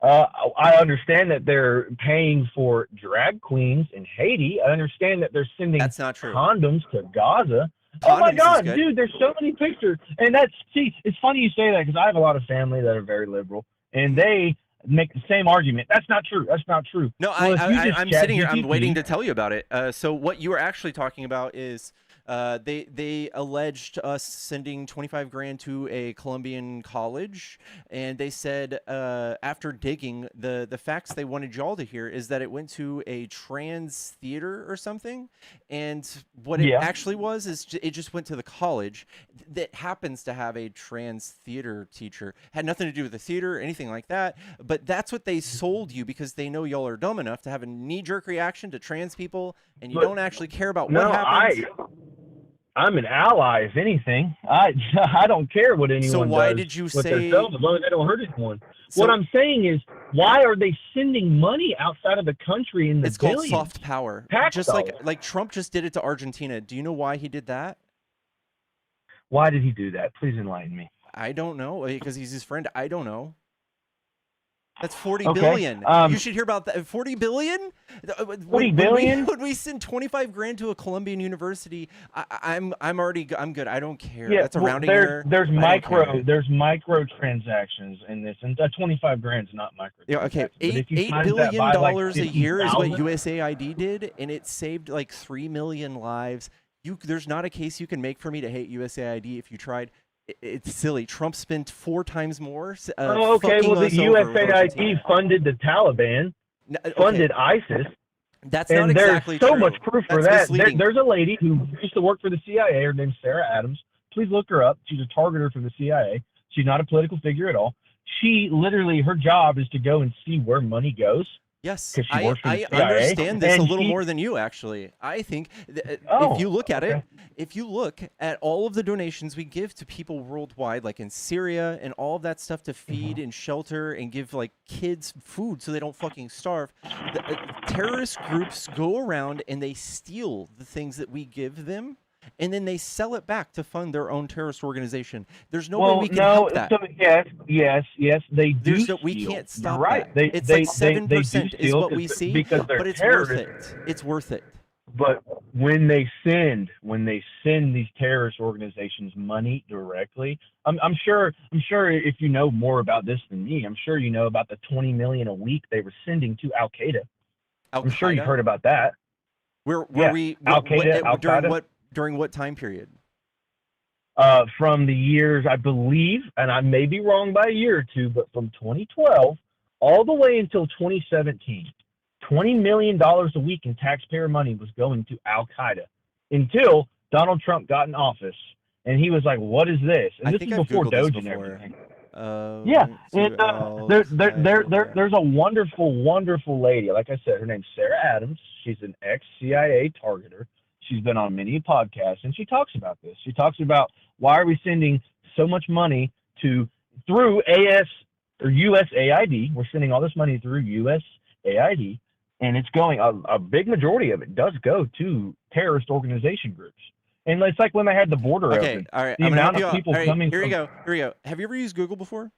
I understand that they're paying for drag queens in Haiti. I understand that they're sending That's not true. condoms to Gaza. Condoms oh my God, is good. dude! There's so many pictures, and it's funny you say that because I have a lot of family that are very liberal, and they make the same argument. That's not true. That's not true. No, well, I'm sitting here. I'm waiting to tell you about it. So what you were actually talking about is they alleged us sending 25 grand to a Colombian college, and they said after digging, the facts they wanted y'all to hear is that it went to a trans theater or something, and what it actually was is it just went to the college that happens to have a trans theater teacher. Had nothing to do with the theater or anything like that, but that's what they sold you because they know y'all are dumb enough to have a knee-jerk reaction to trans people, and you don't actually care about what happens. I'm an ally, if anything. I don't care what anyone does. So why did you say? As long as they don't hurt anyone. So, what I'm saying is, why are they sending money outside of the country in the It's billions? called soft power. Tax just dollars. like Trump just did it to Argentina. Do you know why he did that? Why did he do that? Please enlighten me. I don't know, because he's his friend. I don't know. That's 40 okay. billion. You should hear about that. 40 billion? 40 billion? When we send 25 grand to a Colombian university, I'm good. I don't care. Yeah, that's a rounding error. There's micro transactions in this, and 25 grand is not micro. Yeah, okay. $8 billion like a year is what USAID did, and it saved like 3 million lives. There's not a case you can make for me to hate USAID if you tried. It's silly. Trump spent 4 times more. Okay. Well, the USAID funded the Taliban, funded ISIS. That's not exactly true. There's so true. much proof for that. There's a lady who used to work for the CIA. Her name's Sarah Adams. Please look her up. She's a targeter for the CIA. She's not a political figure at all. She literally, her job is to go and see where money goes. Yes, I understand this a little more than you, actually. I think if you look at it, if you look at all of the donations we give to people worldwide, like in Syria and all of that stuff to feed and shelter and give like kids food so they don't fucking starve, terrorist groups go around and they steal the things that we give them, and then they sell it back to fund their own terrorist organization. There's no way we can help that. So yes, they do. We can't stop that. It's like 7% is what we see, but it's worth it. It's worth it. But when they send these terrorist organizations money directly, I'm sure if you know more about this than me, I'm sure you know about the 20 million a week they were sending to Al Qaeda. I'm sure you've heard about that. Were we Al Qaeda during what time period? From the years, I believe, and I may be wrong by a year or two, but from 2012 all the way until 2017, $20 million a week in taxpayer money was going to Al Qaeda until Donald Trump got in office, and he was like, "What is this?" And this is before Doge and everything. There's a wonderful lady. Like I said, her name's Sarah Adams. She's an ex-CIA targeter. She's been on many podcasts, and she talks about this. She talks about why are we sending so much money through USAID. We're sending all this money through USAID, and it's going, a big majority of it does go to terrorist organization groups. And it's like when they had the border open. All right. The amount of people coming. Here we go. Have you ever used Google before?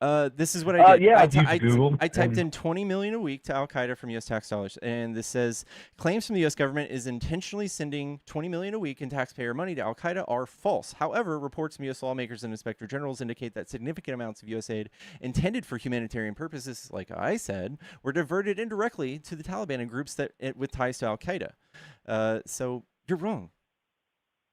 This is what I did. Yeah, I've used Google. I typed in 20 million a week to Al Qaeda from U.S. tax dollars, and this says claims from the U.S. government is intentionally sending 20 million a week in taxpayer money to Al Qaeda are false. However, reports from U.S. lawmakers and inspector generals indicate that significant amounts of U.S. aid intended for humanitarian purposes, like I said, were diverted indirectly to the Taliban and groups that with ties to Al Qaeda. So you're wrong.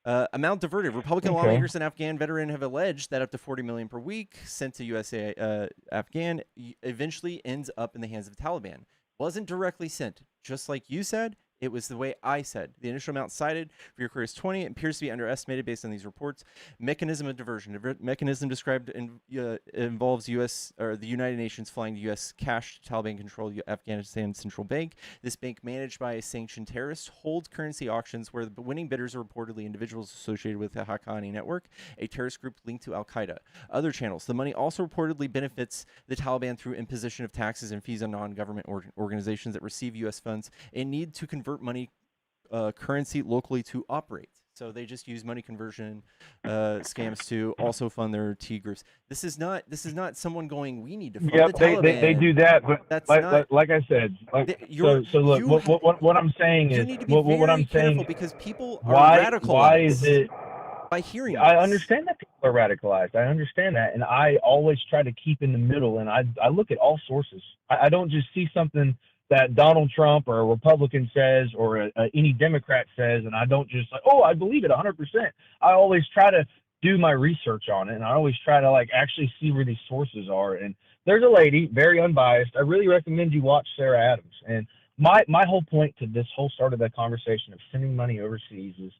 Amount diverted. Republican lawmakers and Afghan veteran have alleged that up to 40 million per week sent to USA Afghan eventually ends up in the hands of the Taliban. Wasn't directly sent, just like you said. It was the way I said. The initial amount cited for your career is 20. It appears to be underestimated based on these reports. Mechanism of diversion. The mechanism described involves U.S. or the United Nations flying the U.S. cash to Taliban-controlled Afghanistan Central Bank. This bank, managed by a sanctioned terrorist, holds currency auctions where the winning bidders are reportedly individuals associated with the Haqqani network, a terrorist group linked to Al Qaeda. Other channels. The money also reportedly benefits the Taliban through imposition of taxes and fees on non-government organizations that receive U.S. funds and need to convert money currency locally to operate. So they just use money conversion scams to also fund their T groups. This is not someone going, we need to fund the Taliban. They do that, but that's like I said, so look, what I'm saying is, what I'm saying, because people are radicalized. Why is it? By hearing I this. understand that people are radicalized. I understand that, and I always try to keep in the middle, and I look at all sources. I don't just see something that Donald Trump or a Republican says or any Democrat says, and I don't just like, oh, I believe it 100%. I always try to do my research on it, and I always try to like actually see where these sources are. And there's a lady, very unbiased. I really recommend you watch Sarah Adams. And my whole point to this whole start of that conversation of sending money overseas is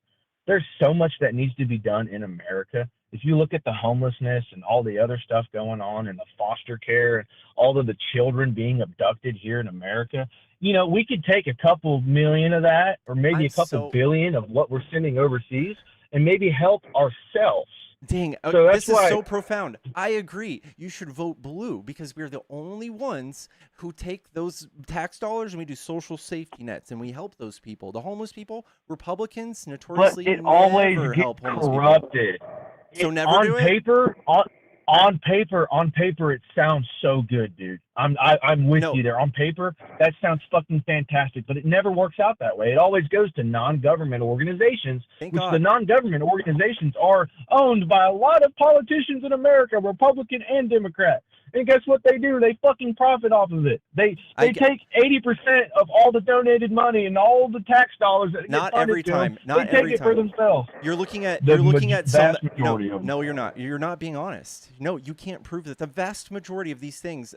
there's so much that needs to be done in America. If you look at the homelessness and all the other stuff going on and the foster care and all of the children being abducted here in America, you know, we could take a couple million of that or maybe a couple billion of what we're sending overseas and maybe help ourselves. Dang, so this is so profound. I agree. You should vote blue because we're the only ones who take those tax dollars and we do social safety nets and we help those people. The homeless people, Republicans notoriously but it always never gets help homeless corrupted. people. So never on do paper, it? On paper, it sounds so good, dude. I'm with you there. On paper, that sounds fucking fantastic, but it never works out that way. It always goes to non-government organizations, the non-government organizations are owned by a lot of politicians in America, Republican and Democrat. And guess what they do? They fucking profit off of it. They take 80% of all the donated money and all the tax dollars that not get every time. Them, not they every take time. it for themselves. You're looking at vast majority of them. No, you're not. You're not being honest. No, you can't prove that. The vast majority of these things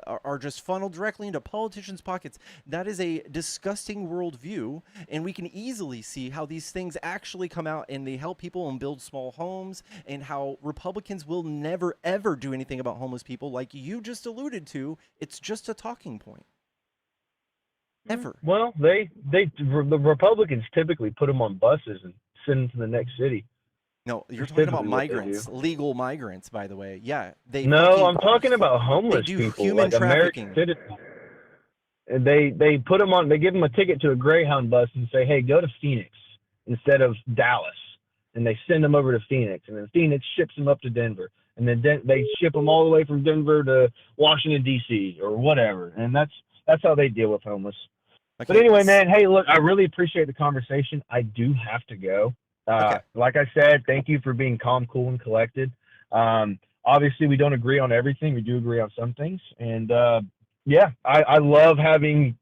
are just funneled directly into politicians' pockets. That is a disgusting worldview, and we can easily see how these things actually come out and they help people and build small homes, and how Republicans will never ever do anything about homeless people, like you just alluded to. It's just a talking point. Ever. Well, the Republicans typically put them on buses and send them to the next city. No, you're talking about migrants, legal migrants, by the way. Yeah, No, I'm talking about homeless people, human like trafficking. American citizens. And they put them on. They give them a ticket to a Greyhound bus and say, "Hey, go to Phoenix instead of Dallas." And they send them over to Phoenix, and then Phoenix ships them up to Denver, and then they ship them all the way from Denver to Washington D.C. or whatever. And that's how they deal with homeless. Okay. But anyway, man, hey, look, I really appreciate the conversation. I do have to go. Okay. Like I said, thank you for being calm, cool, and collected. Obviously, we don't agree on everything. We do agree on some things. And, yeah, I love having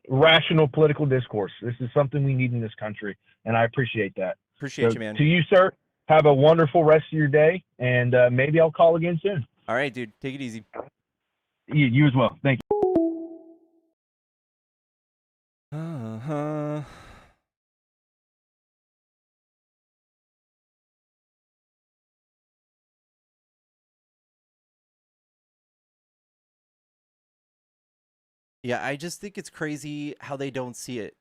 rational political discourse. This is something we need in this country, and I appreciate that. Appreciate you, man. To you, sir, have a wonderful rest of your day, and maybe I'll call again soon. All right, dude. Take it easy. You as well. Thank you. Yeah, I just think it's crazy how they don't see it.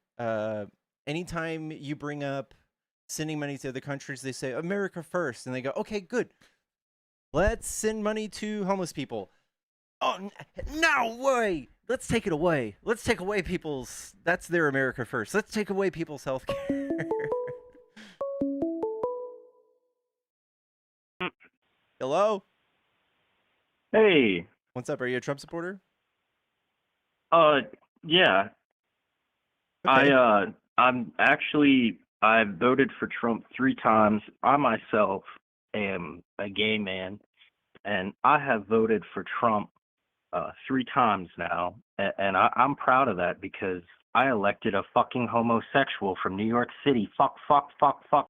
Anytime you bring up sending money to other countries, they say America first, and they go, okay, good. Let's send money to homeless people. Oh, no way. Let's take it away. Let's take away people's, that's their America first. Let's take away people's health care. Hello? Hey, What's up? Are you a Trump supporter? uh, yeah, Okay. I voted for Trump 3 times. I myself am a gay man, and I have voted for Trump 3 times now, and I'm proud of that because I elected a fucking homosexual from New York City. Fuck, fuck, fuck, fuck.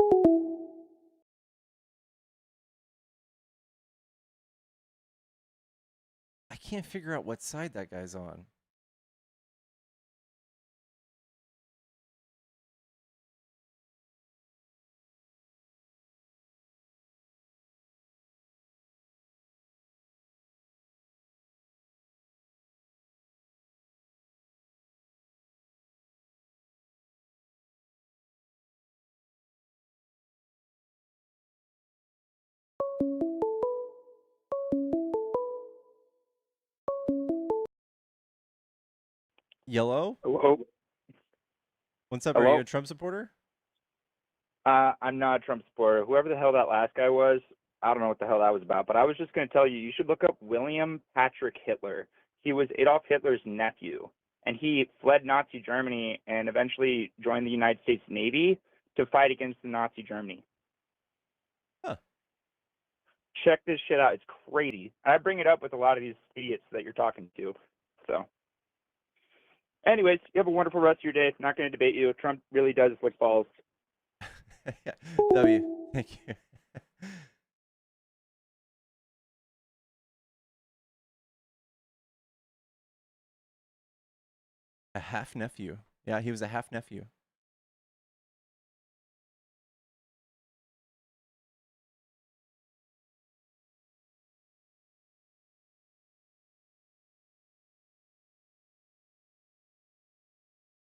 I can't figure out what side that guy's on. Yellow? Hello? What's up? Are you Hello? a Trump supporter? I'm not a Trump supporter. Whoever the hell that last guy was, I don't know what the hell that was about, but I was just going to tell you, you should look up William Patrick Hitler. He was Adolf Hitler's nephew, and he fled Nazi Germany and eventually joined the United States Navy to fight against the Nazi Germany. Huh. Check this shit out. It's crazy. I bring it up with a lot of these idiots that you're talking to. So, anyways, you have a wonderful rest of your day. Not going to debate you. Trump really does lick balls. W. Thank you. A half nephew. Yeah, he was a half nephew.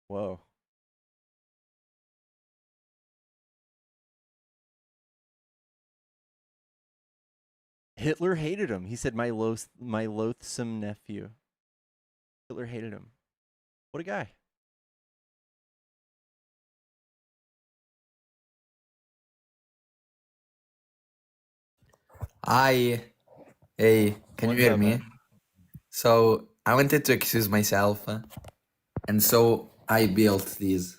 Whoa. Hitler hated him. He said, my loathsome nephew. Hitler hated him. What a guy. Hi. Hey, can you What's hear up, me? man? So, I wanted to excuse myself, and so I built this.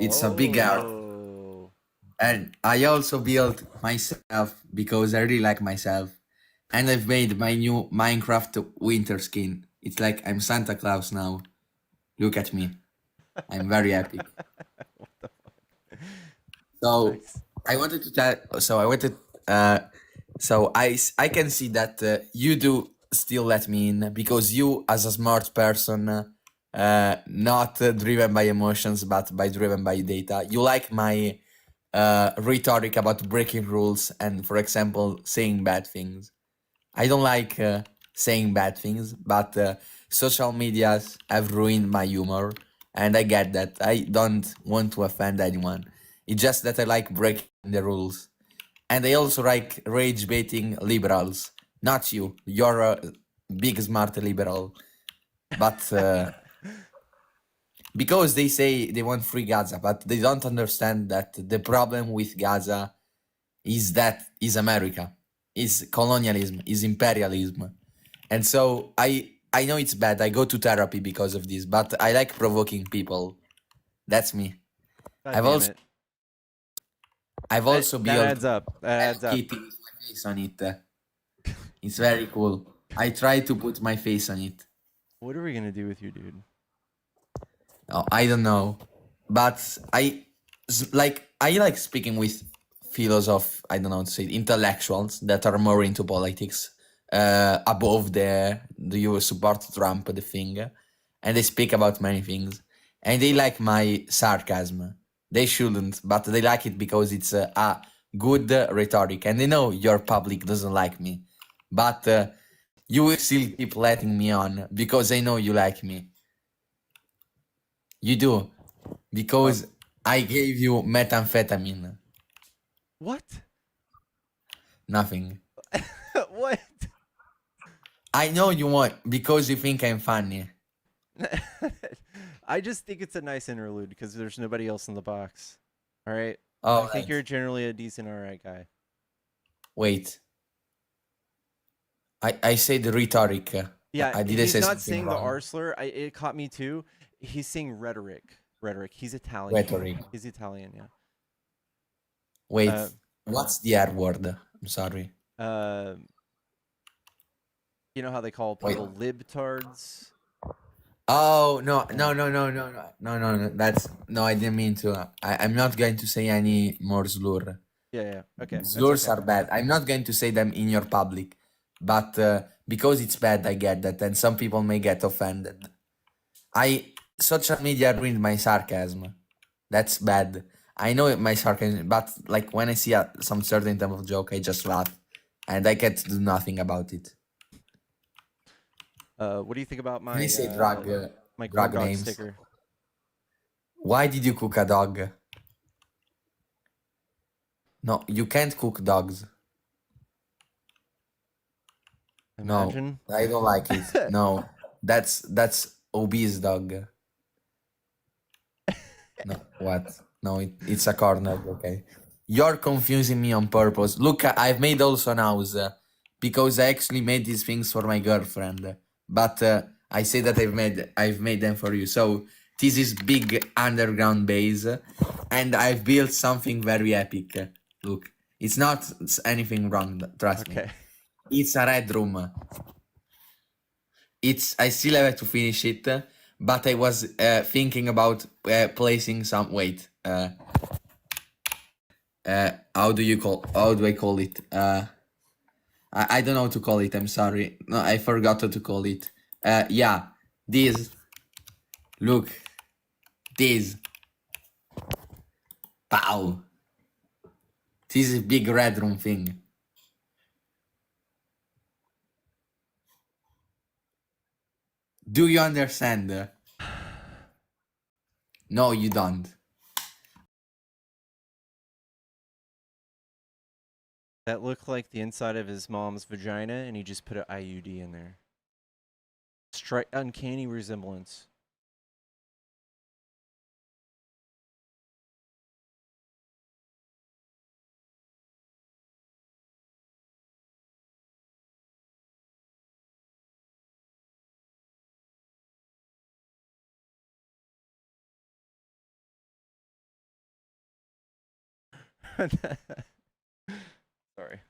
It's a big art. Whoa. And I also built myself because I really like myself. And I've made my new Minecraft winter skin. It's like I'm Santa Claus now. Look at me. I'm very happy. What the fuck? So Nice. I wanted to tell. So I wanted. Uh, I can see that you do still let me in because you, as a smart person, not driven by emotions but by driven by data. You like my rhetoric about breaking rules and, for example, saying bad things. I don't like saying bad things, but social medias have ruined my humor, and I get that. I don't want to offend anyone. It's just that I like breaking the rules. And I also like rage baiting liberals. Not you. You're a big smart liberal. But because they say they want free Gaza, but they don't understand that the problem with Gaza is that is America, is colonialism, is imperialism. And so I know it's bad. I go to therapy because of this, but I like provoking people. That's me. God I've damn also it. I've also That built adds up. That Hello adds up. Kitty with my face on it. It's very cool. I try to put my face on it. What are we gonna do with you, dude? Oh, I don't know, but I like speaking with philosoph. I don't know how to say it, intellectuals that are more into politics. Above the you support Trump the thing, and they speak about many things, and they like my sarcasm. They shouldn't, but they like it because it's a good rhetoric, and they know your public doesn't like me, but you will still keep letting me on because I know you like me. You do. Because I gave you methamphetamine. What? Nothing. What? I know you want because you think I'm funny. I just think it's a nice interlude because there's nobody else in the box. All right. Oh, I think you're generally a decent, all right guy. wait. I said rhetoric. Yeah, I did I he's say not something saying the wrong? R slur. It caught me too. He's saying rhetoric. Rhetoric. He's Italian. Rhetoric. He's Italian, yeah. Wait, what's the R word? I'm sorry. You know how they call Wait. people libtards? Oh no Yeah. no no no no no no no no! That's no. I didn't mean to. I'm not going to say any more slur. Yeah. Okay. That's Slurs okay. are bad. I'm not going to say them in your public, but because it's bad, I get that, and some people may get offended. Social media ruined my sarcasm. That's bad. I know my sarcasm, but like when I see some certain type of joke, I just laugh, and I can't do nothing about it. What do you think about Can my I say drug my corn drug dog names? sticker? Why did you cook a dog? No, you can't cook dogs. Imagine. No, I don't like it. No, that's obese dog. No, what? No, it's a corner. Okay, you're confusing me on purpose. Look, I've made also now because I actually made these things for my girlfriend. But I say that I've made them for you. So this is big underground base, and I've built something very epic. Look, it's not anything wrong. Trust me. Okay. It's a red room. I still have to finish it, but I was thinking about placing some. Wait. How do I call it? I don't know how to call it. I'm sorry. No, I forgot how to call it. Yeah, this. Look, this. Pow. This is big red room thing. Do you understand? No, you don't. That looked like the inside of his mom's vagina, and he just put an IUD in there. Uncanny resemblance. Sorry.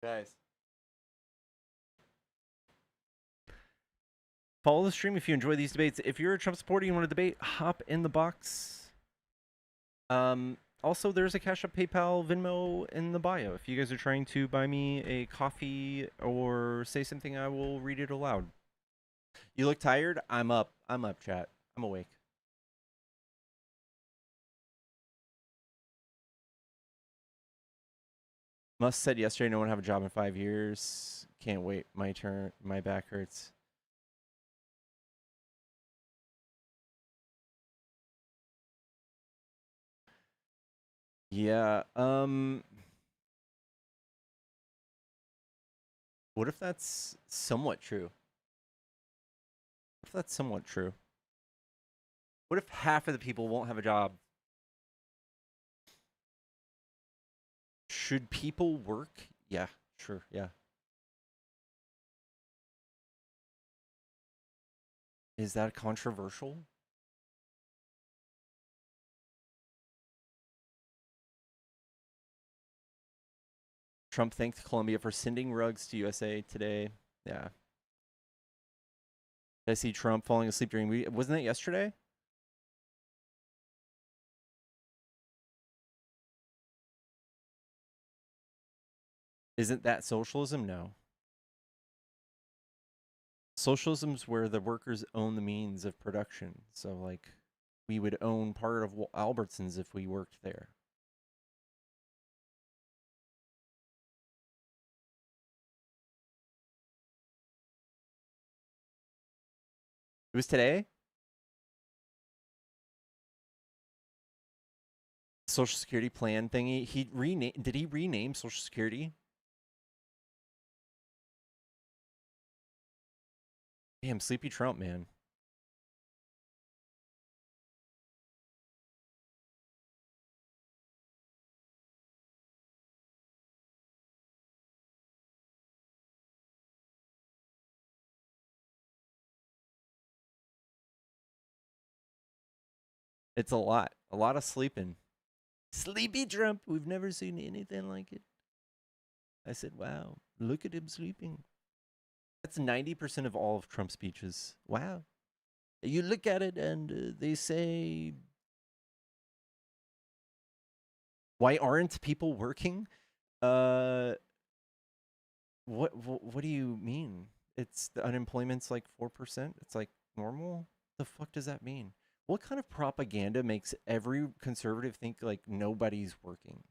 Guys. Follow the stream if you enjoy these debates. If you're a Trump supporter, you want to debate, hop in the box. Also, there's a Cash App, PayPal, Venmo in the bio. If you guys are trying to buy me a coffee or say something, I will read it aloud. You look tired? I'm up. I'm up, chat. I'm awake. Musk said yesterday no one have a job in 5 years. Can't wait. My turn. My back hurts. Yeah. What if that's somewhat true? What if that's somewhat true? What if half of the people won't have a job? Should people work? Yeah, sure, yeah. Is that controversial? Trump thanked Colombia for sending rugs to USA today. Yeah. Did I see Trump falling asleep during wasn't that yesterday? Isn't that socialism? No. Socialism's where the workers own the means of production. So like we would own part of Albertsons if we worked there. It was today? Social Security plan thingy. Did he rename Social Security? Damn, sleepy Trump, man. It's a lot of sleeping. Sleepy Trump. We've never seen anything like it. I said, wow, look at him sleeping. That's 90% of all of Trump's speeches. Wow. You look at it and they say, why aren't people working? What do you mean? It's the unemployment's like 4%. It's like normal. The fuck does that mean? What kind of propaganda makes every conservative think like nobody's working?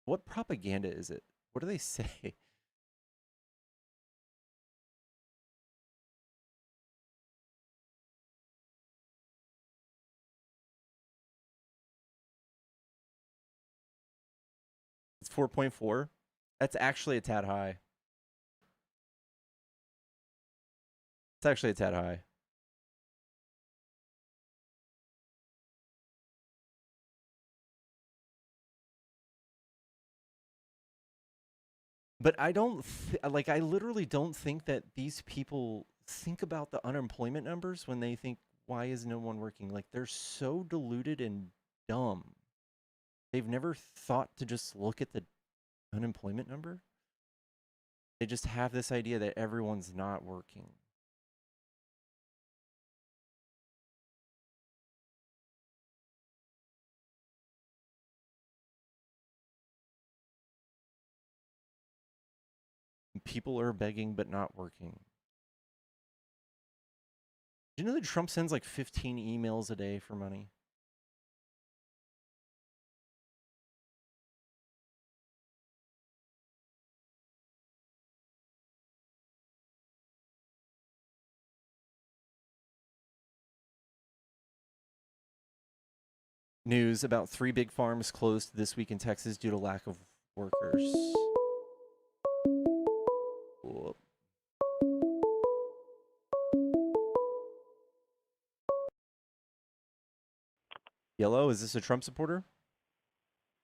What propaganda is it? What do they say? It's 4.4. That's actually a tad high. It's actually a tad high. But I don't like. I literally don't think that these people think about the unemployment numbers when they think, "Why is no one working?" Like they're so deluded and dumb. They've never thought to just look at the unemployment number. They just have this idea that everyone's not working. People are begging but not working. Do you know that Trump sends like 15 emails a day for money? News about 3 big farms closed this week in Texas due to lack of workers. Whoop. Yellow, is this a Trump supporter?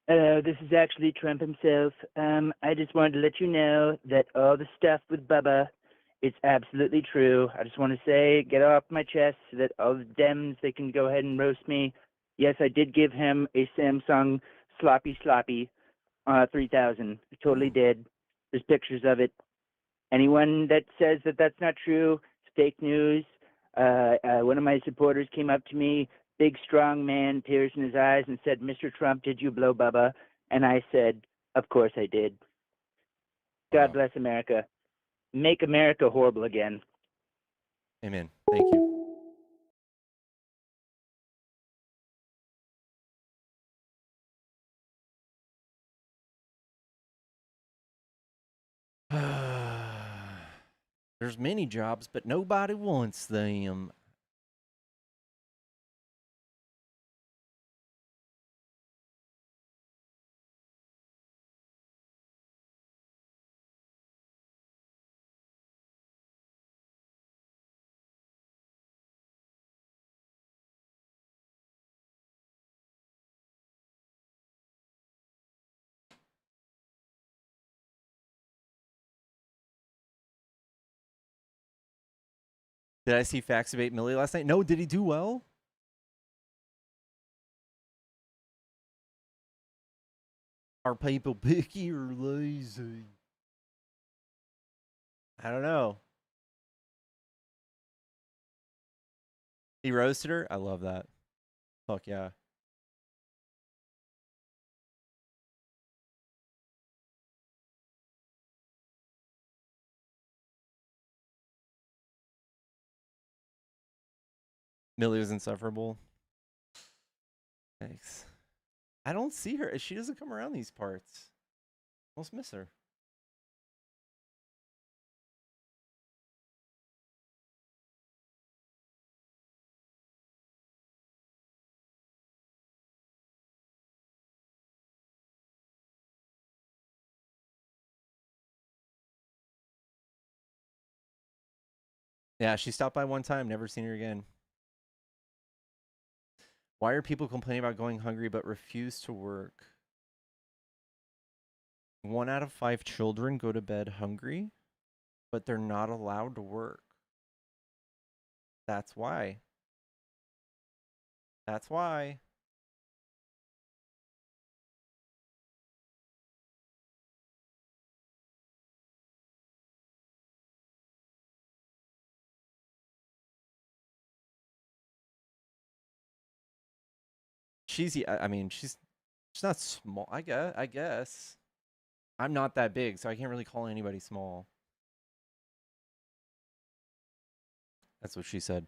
This is actually Trump himself. I just wanted to let you know that all the stuff with Bubba, it's absolutely true. I just want to say, get off my chest so that all the Dems, they can go ahead and roast me. Yes, I did give him a Samsung Sloppy 3000. I totally did. There's pictures of it. Anyone that says that that's not true, it's fake news. One of my supporters came up to me, big strong man, tears in his eyes, and said, "Mr. Trump, did you blow Bubba?" And I said, "Of course I did." God bless America. Make America horrible again. Amen. Thank you. There's many jobs, but nobody wants them. Did I see facts about Millie last night? No, did he do well? Are people picky or lazy? I don't know. He roasted her? I love that. Fuck yeah. Millie was insufferable. Thanks. I don't see her. She doesn't come around these parts. Almost miss her. Yeah, she stopped by one time, never seen her again. Why are people complaining about going hungry but refuse to work? 1 out of 5 children go to bed hungry, but they're not allowed to work. That's why. That's why. I mean, she's not small. I guess. I'm not that big, so I can't really call anybody small. That's what she said.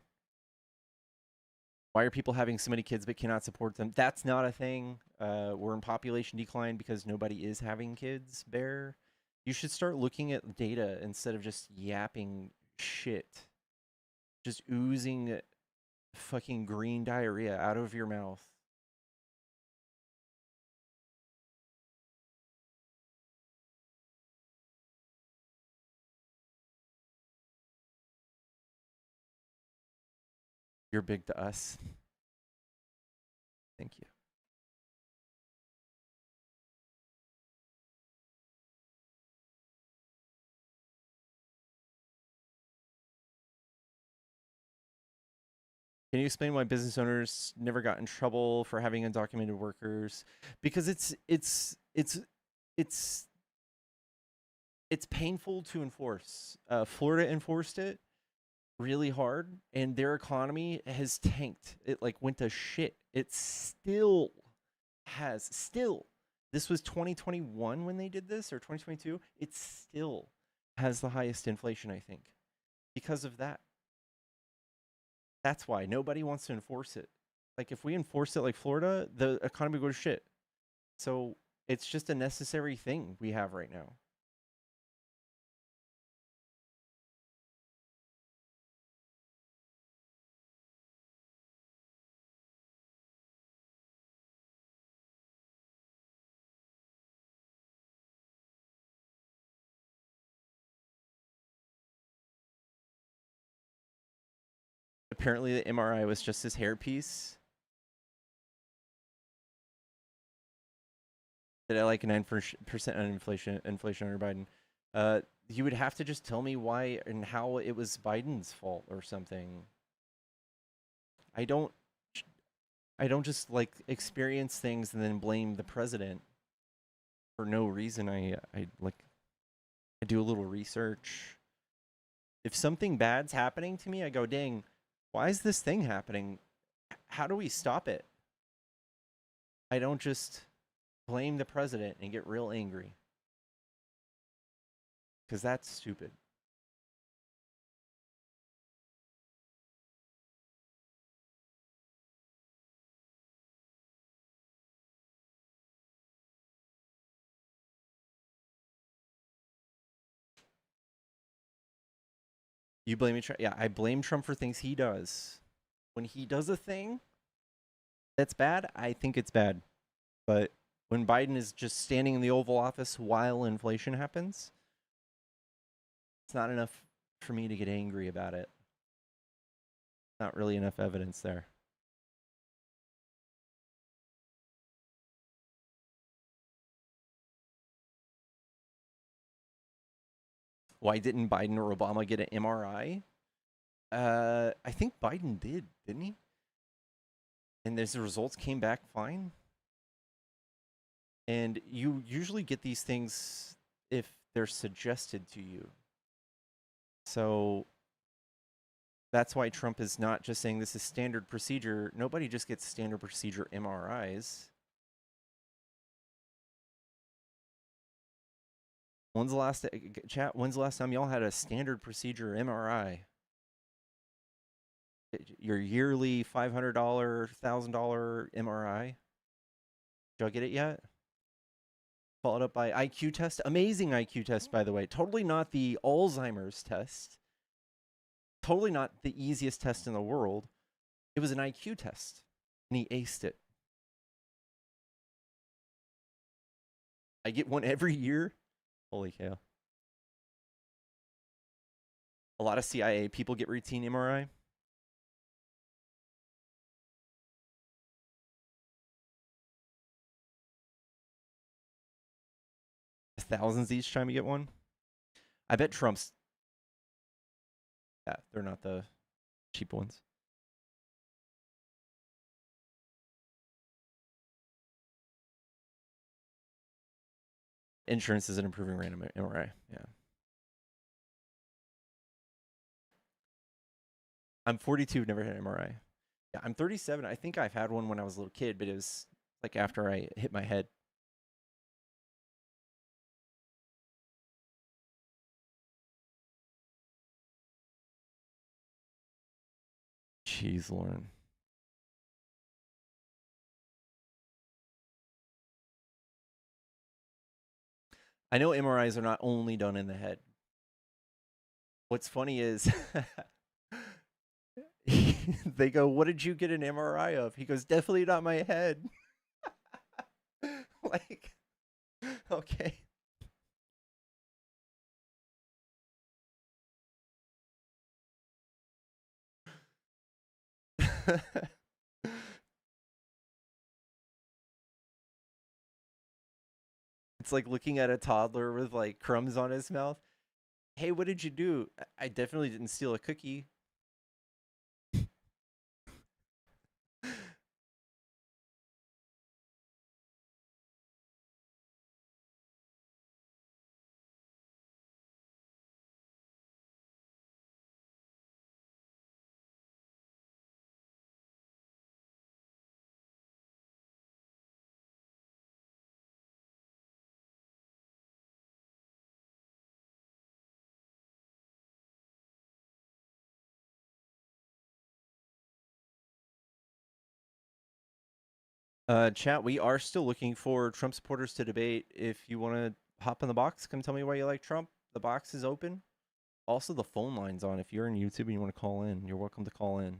Why are people having so many kids but cannot support them? That's not a thing. We're in population decline because nobody is having kids, Bear. You should start looking at data instead of just yapping shit. Just oozing fucking green diarrhea out of your mouth. You're big to us. Thank you. Can you explain why business owners never got in trouble for having undocumented workers? Because it's painful to enforce. Florida enforced it really hard, and their economy has tanked. It like went to shit. It still has. Still, this was 2021 when they did this, or 2022. It still has the highest inflation, I think, because of that. That's why nobody wants to enforce it. Like if we enforce it like Florida, the economy goes to shit. So it's just a necessary thing we have right now. Apparently the MRI was just his hairpiece. Did I like 9% on inflation under Biden? You would have to just tell me why and how it was Biden's fault or something. I don't just like experience things and then blame the president for no reason. I do a little research. If something bad's happening to me, I go, dang, why is this thing happening? How do we stop it? I don't just blame the president and get real angry. Because that's stupid. You blame me, Trump? Yeah, I blame Trump for things he does. When he does a thing that's bad, I think it's bad. But when Biden is just standing in the Oval Office while inflation happens, it's not enough for me to get angry about it. Not really enough evidence there. Why didn't Biden or Obama get an MRI? I think Biden did, didn't he? And the results came back fine. And you usually get these things if they're suggested to you. So that's why Trump is not just saying this is standard procedure. Nobody just gets standard procedure MRIs. When's the last time y'all had a standard procedure MRI? Your yearly $500, $1,000 MRI? Did y'all get it yet? Followed up by IQ test. Amazing IQ test, by the way. Totally not the Alzheimer's test. Totally not the easiest test in the world. It was an IQ test, and he aced it. I get one every year. Holy cow. A lot of CIA people get routine MRI. Thousands each time you get one. I bet Trump's. Yeah, they're not the cheap ones. Insurance isn't improving random MRI. Yeah. I'm 42, never had an MRI. Yeah, I'm 37. I think I've had one when I was a little kid, but it was like after I hit my head. Jeez, Lauren. I know MRIs are not only done in the head. What's funny is they go, "What did you get an MRI of?" He goes, "Definitely not my head." Like, okay. It's like looking at a toddler with like crumbs on his mouth. Hey, what did you do? I definitely didn't steal a cookie. Chat, we are still looking for Trump supporters to debate. If you want to hop in the box, come tell me why you like Trump. The box is open. Also, the phone line's on. If you're on YouTube and you want to call in, you're welcome to call in.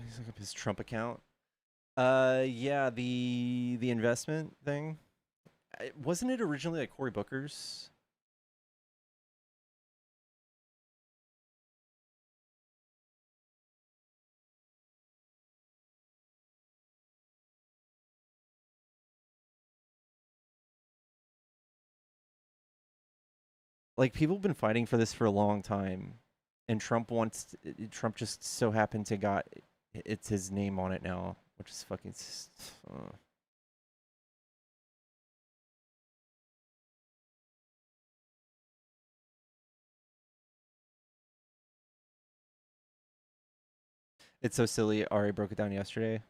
He's looking up his Trump account. Yeah, the investment thing. Wasn't it originally like Cory Booker's? Like, people have been fighting for this for a long time, and Trump just so happened to got it's his name on it now, which is fucking. It's so silly. Ari broke it down yesterday.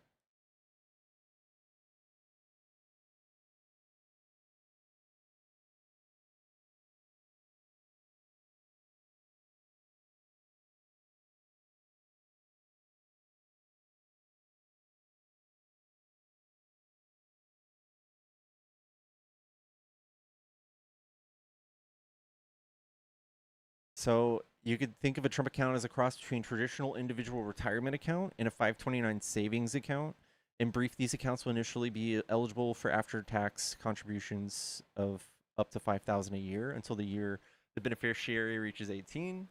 So you could think of a Trump account as a cross between traditional individual retirement account and a 529 savings account. In brief, these accounts will initially be eligible for after-tax contributions of up to $5,000 a year until the year the beneficiary reaches 18.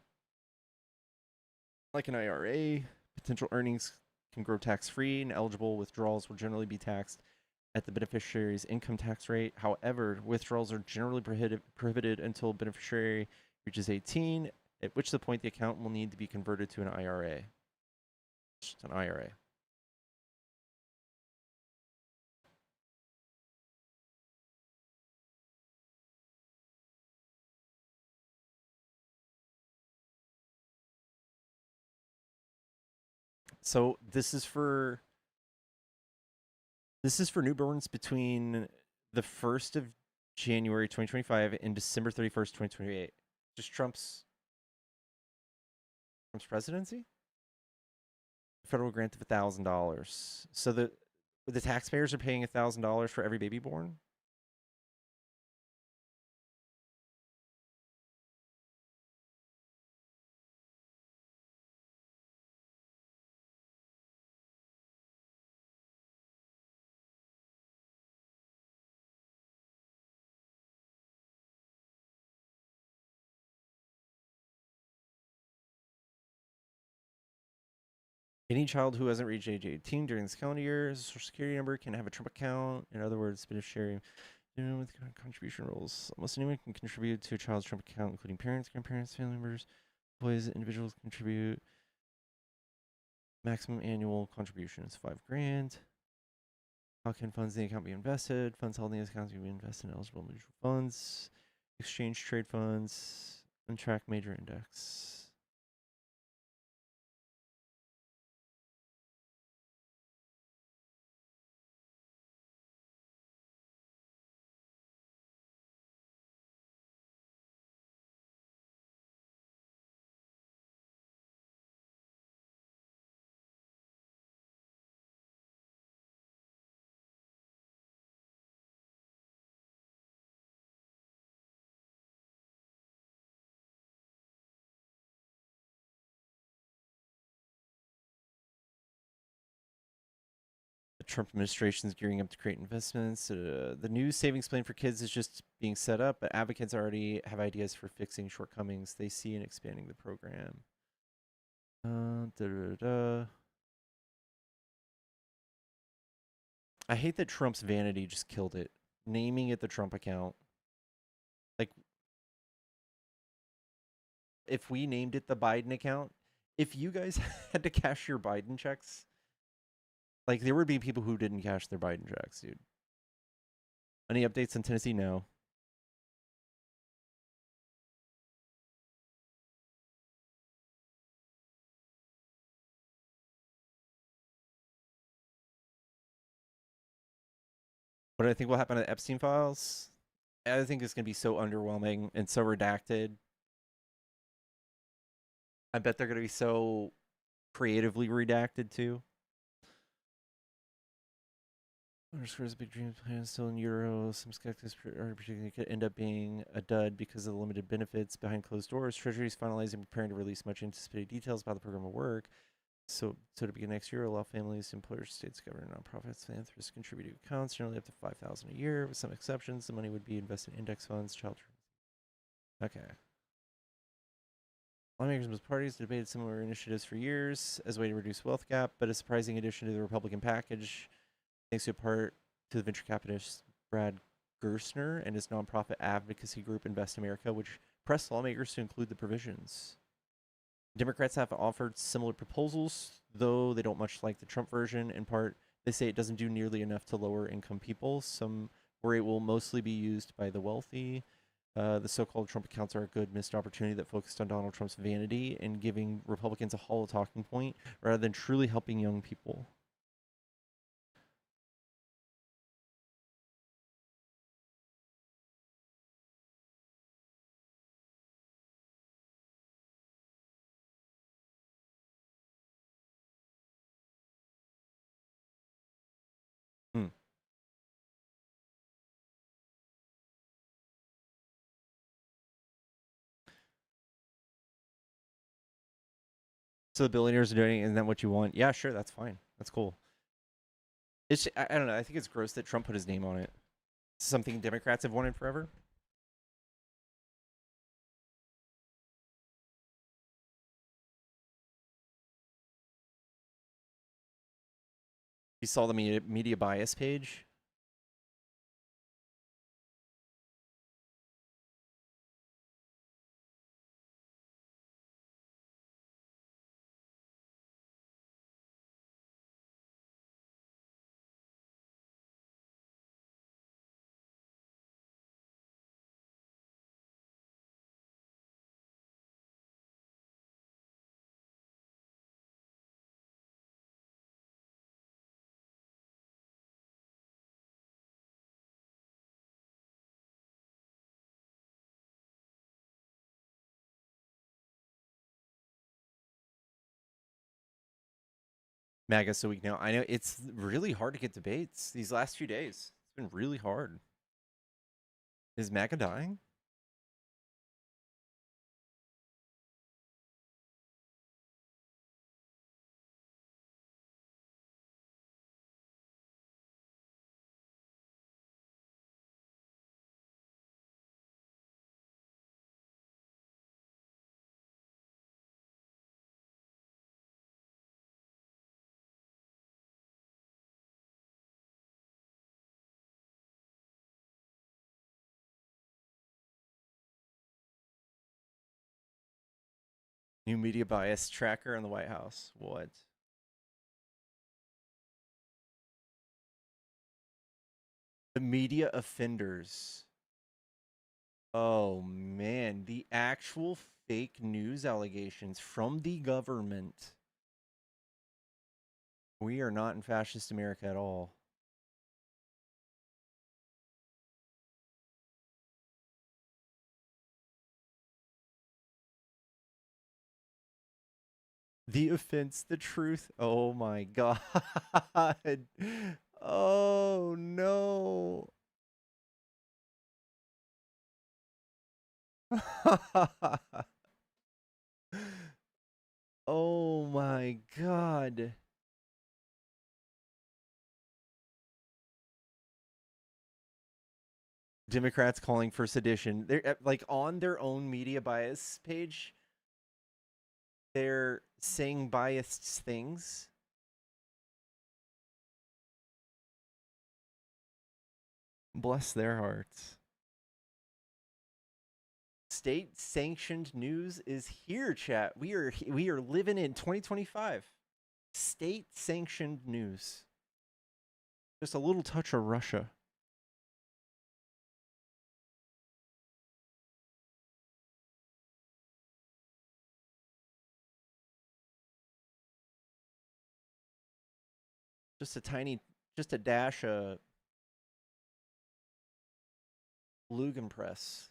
Like an IRA, potential earnings can grow tax-free, and eligible withdrawals will generally be taxed at the beneficiary's income tax rate. However, withdrawals are generally prohibited until beneficiary reaches 18, at which the point the account will need to be converted to an IRA. Just an IRA. So this is for newborns between the 1st of January 2025 and December 31st, 2028. Just Trump's presidency? Federal grant of $1,000. So the taxpayers are paying $1,000 for every baby born? Any child who hasn't reached age 18 during this calendar year, social security number, can have a Trump account. In other words, beneficiary with contribution rules. Almost anyone can contribute to a child's Trump account, including parents, grandparents, family members, employees. Individuals contribute. Maximum annual contribution is $5,000. How can funds in the account be invested? Funds held in these accounts can be invested in eligible mutual funds, exchange trade funds, and track major index. The Trump administration is gearing up to create investments. The new savings plan for kids is just being set up, but advocates already have ideas for fixing shortcomings they see in expanding the program. I hate that Trump's vanity just killed it. Naming it the Trump account. Like, if we named it the Biden account, if you guys had to cash your Biden checks, like, there would be people who didn't cash their Biden checks, dude. Any updates in Tennessee? No. What do I think will happen to the Epstein files? I think it's going to be so underwhelming and so redacted. I bet they're going to be so creatively redacted, too. Underscores big dreams plan still in Euro. Some skeptics are predicting it could end up being a dud because of the limited benefits behind closed doors. Treasury is finalizing and preparing to release much anticipated details about the program of work. So to begin next year, allow families, employers, states, government, nonprofits, philanthropists contribute to accounts, generally up to $5,000 a year. With some exceptions, the money would be invested in index funds, child. Okay. Lawmakers and both parties debated similar initiatives for years as a way to reduce wealth gap, but a surprising addition to the Republican package, thanks to a part to the venture capitalist Brad Gerstner and his nonprofit advocacy group Invest America, which pressed lawmakers to include the provisions. Democrats have offered similar proposals, though they don't much like the Trump version. In part, they say it doesn't do nearly enough to lower income people. Some worry it will mostly be used by the wealthy. The so-called Trump accounts are a good missed opportunity that focused on Donald Trump's vanity and giving Republicans a hollow talking point rather than truly helping young people. So the billionaires are doing it, isn't that what you want? Yeah, sure, that's fine. That's cool. It's I don't know. I think it's gross that Trump put his name on it. Something Democrats have wanted forever. You saw the media bias page. MAGA so weak now. I know it's really hard to get debates these last few days. It's been really hard. Is MAGA dying? New media bias tracker in the White House. What? The media offenders. Oh man, the actual fake news allegations from the government. We are not in fascist America at all. The offense, the truth. Oh my God. Oh no. Oh my God. Democrats calling for sedition. They're like on their own media bias page. They're saying biased things. Bless their hearts. State sanctioned news is here, chat. We are living in 2025. State sanctioned news. Just a little touch of Russia. Just a tiny, just a dash of Lugenpress.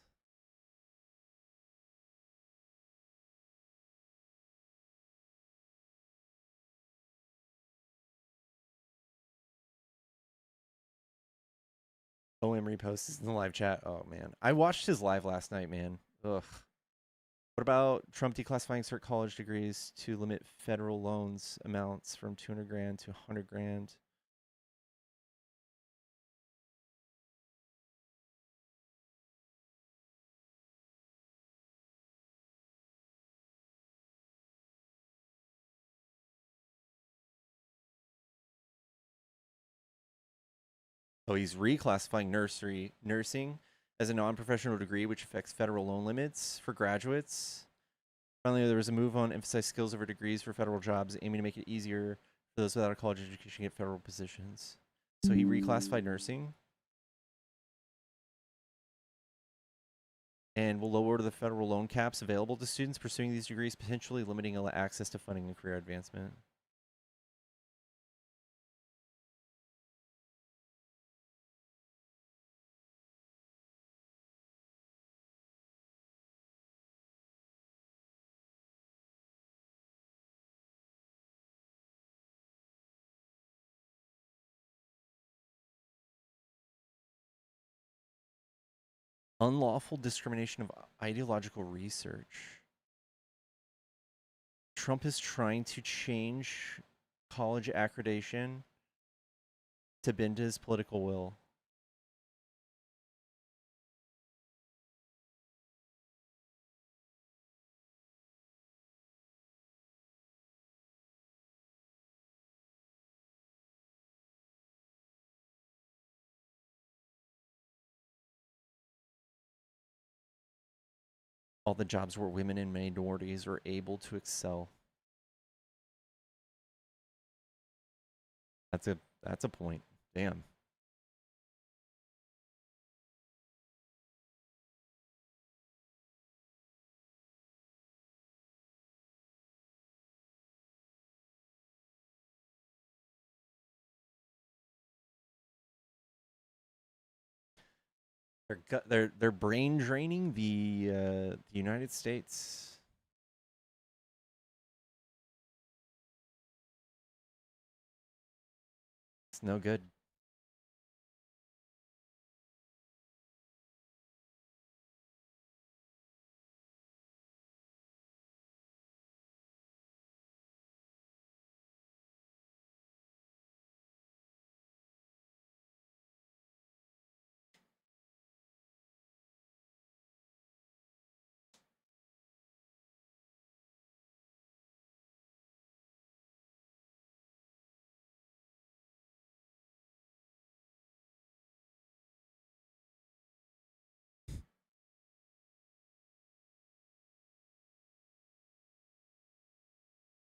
OM reposts in the live chat. Oh man, I watched his live last night, man. Ugh. What about Trump declassifying cert college degrees to limit federal loans amounts from 200 grand to 100 grand? Oh, he's reclassifying nursing as a non-professional degree, which affects federal loan limits for graduates. Finally, there was a move on emphasize skills over degrees for federal jobs, aiming to make it easier for those without a college education to get federal positions. So he reclassified nursing and will lower the federal loan caps available to students pursuing these degrees, potentially limiting access to funding and career advancement. Unlawful discrimination of ideological research. Trump is trying to change college accreditation to bend to his political will. All the jobs where women and minorities are able to excel. That's a point. Damn. They're brain draining the United States. It's no good.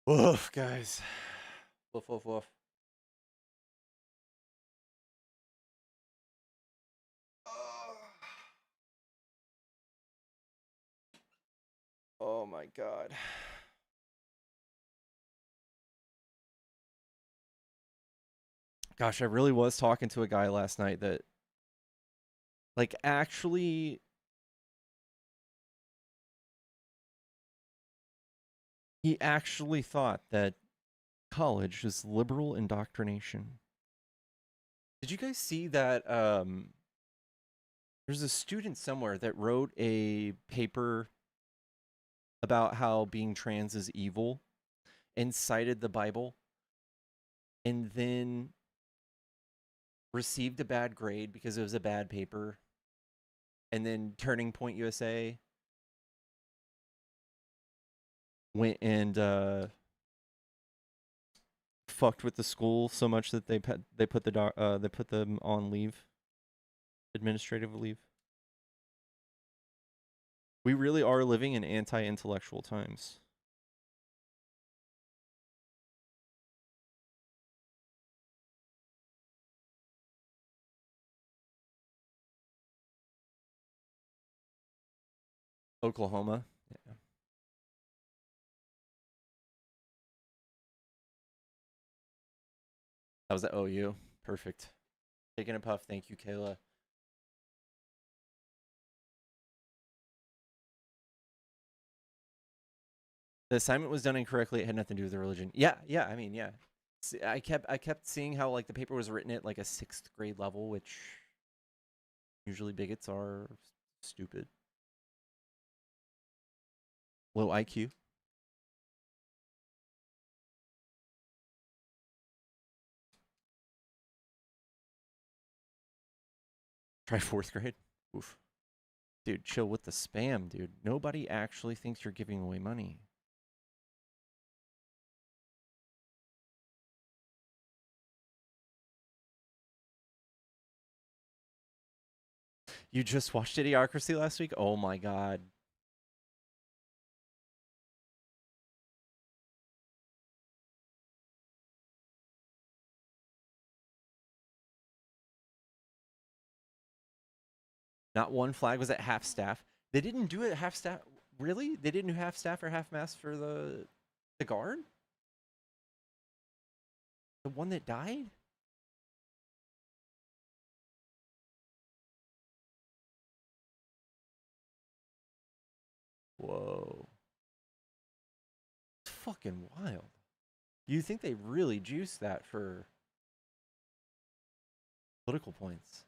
Woof, guys. Woof, woof, woof. Oh my god. Gosh, I really was talking to a guy last night that, like, actually, he actually thought that college is liberal indoctrination. Did you guys see that? There's a student somewhere that wrote a paper about how being trans is evil and cited the Bible, and then received a bad grade because it was a bad paper. And then Turning Point USA went and fucked with the school so much that they put them on leave, administrative leave. We really are living in anti-intellectual times. Oklahoma. Yeah. That was at OU. Perfect. Taking a puff. Thank you, Kayla. The assignment was done incorrectly. It had nothing to do with the religion. Yeah, yeah. I mean, yeah. I kept seeing how like the paper was written at like a 6th grade level, which usually bigots are stupid. Low IQ. Try 4th grade. Oof. Dude, chill with the spam, dude. Nobody actually thinks you're giving away money. You just watched Idiocracy last week? Oh my god. Not one flag was at half staff. They didn't do it at half staff. Really? They didn't do half staff or half mast for the guard? The one that died? Whoa. It's fucking wild. You think they really juiced that for political points?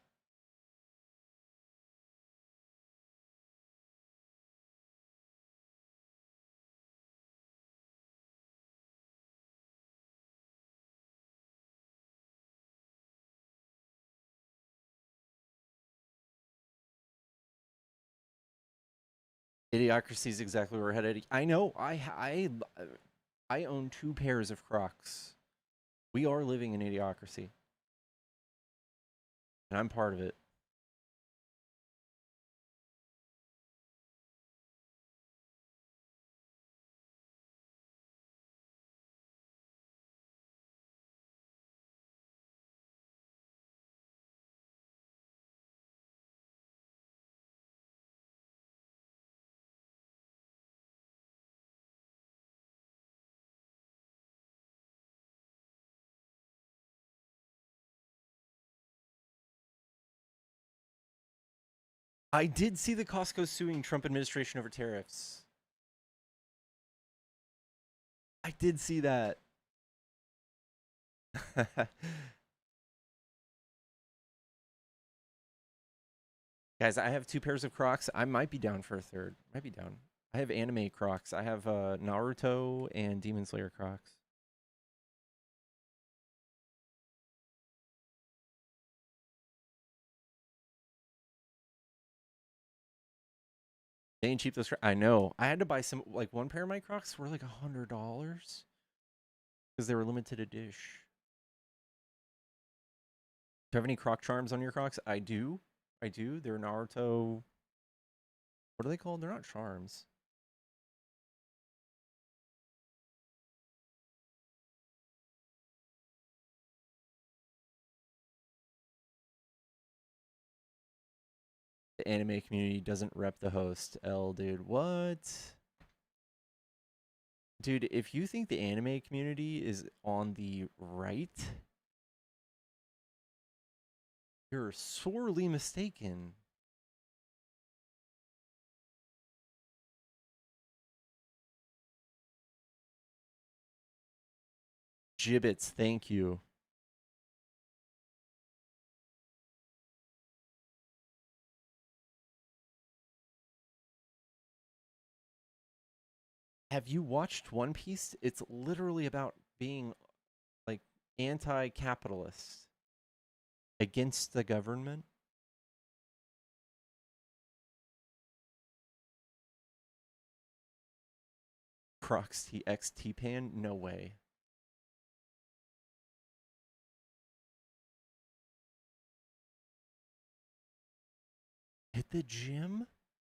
Idiocracy is exactly where we're headed. I know. I own 2 pairs of Crocs. We are living in Idiocracy. And I'm part of it. I did see the Costco suing Trump administration over tariffs. I did see that. Guys, I have 2 pairs of Crocs. I might be down for a third. Might be down. I have anime Crocs. I have Naruto and Demon Slayer Crocs. They ain't cheap. Those I know. I had to buy some. Like one pair of my Crocs were like $100 because they were limited edition. Do you have any Croc charms on your Crocs? I do. I do. They're Naruto. What are they called? They're not charms. The anime community doesn't rep the host. L, dude. What? Dude, if you think the anime community is on the right, you're sorely mistaken. Gibbets, thank you. Have you watched One Piece? It's literally about being like anti-capitalist against the government. Crocs TX T-Pan? No way. Hit the gym?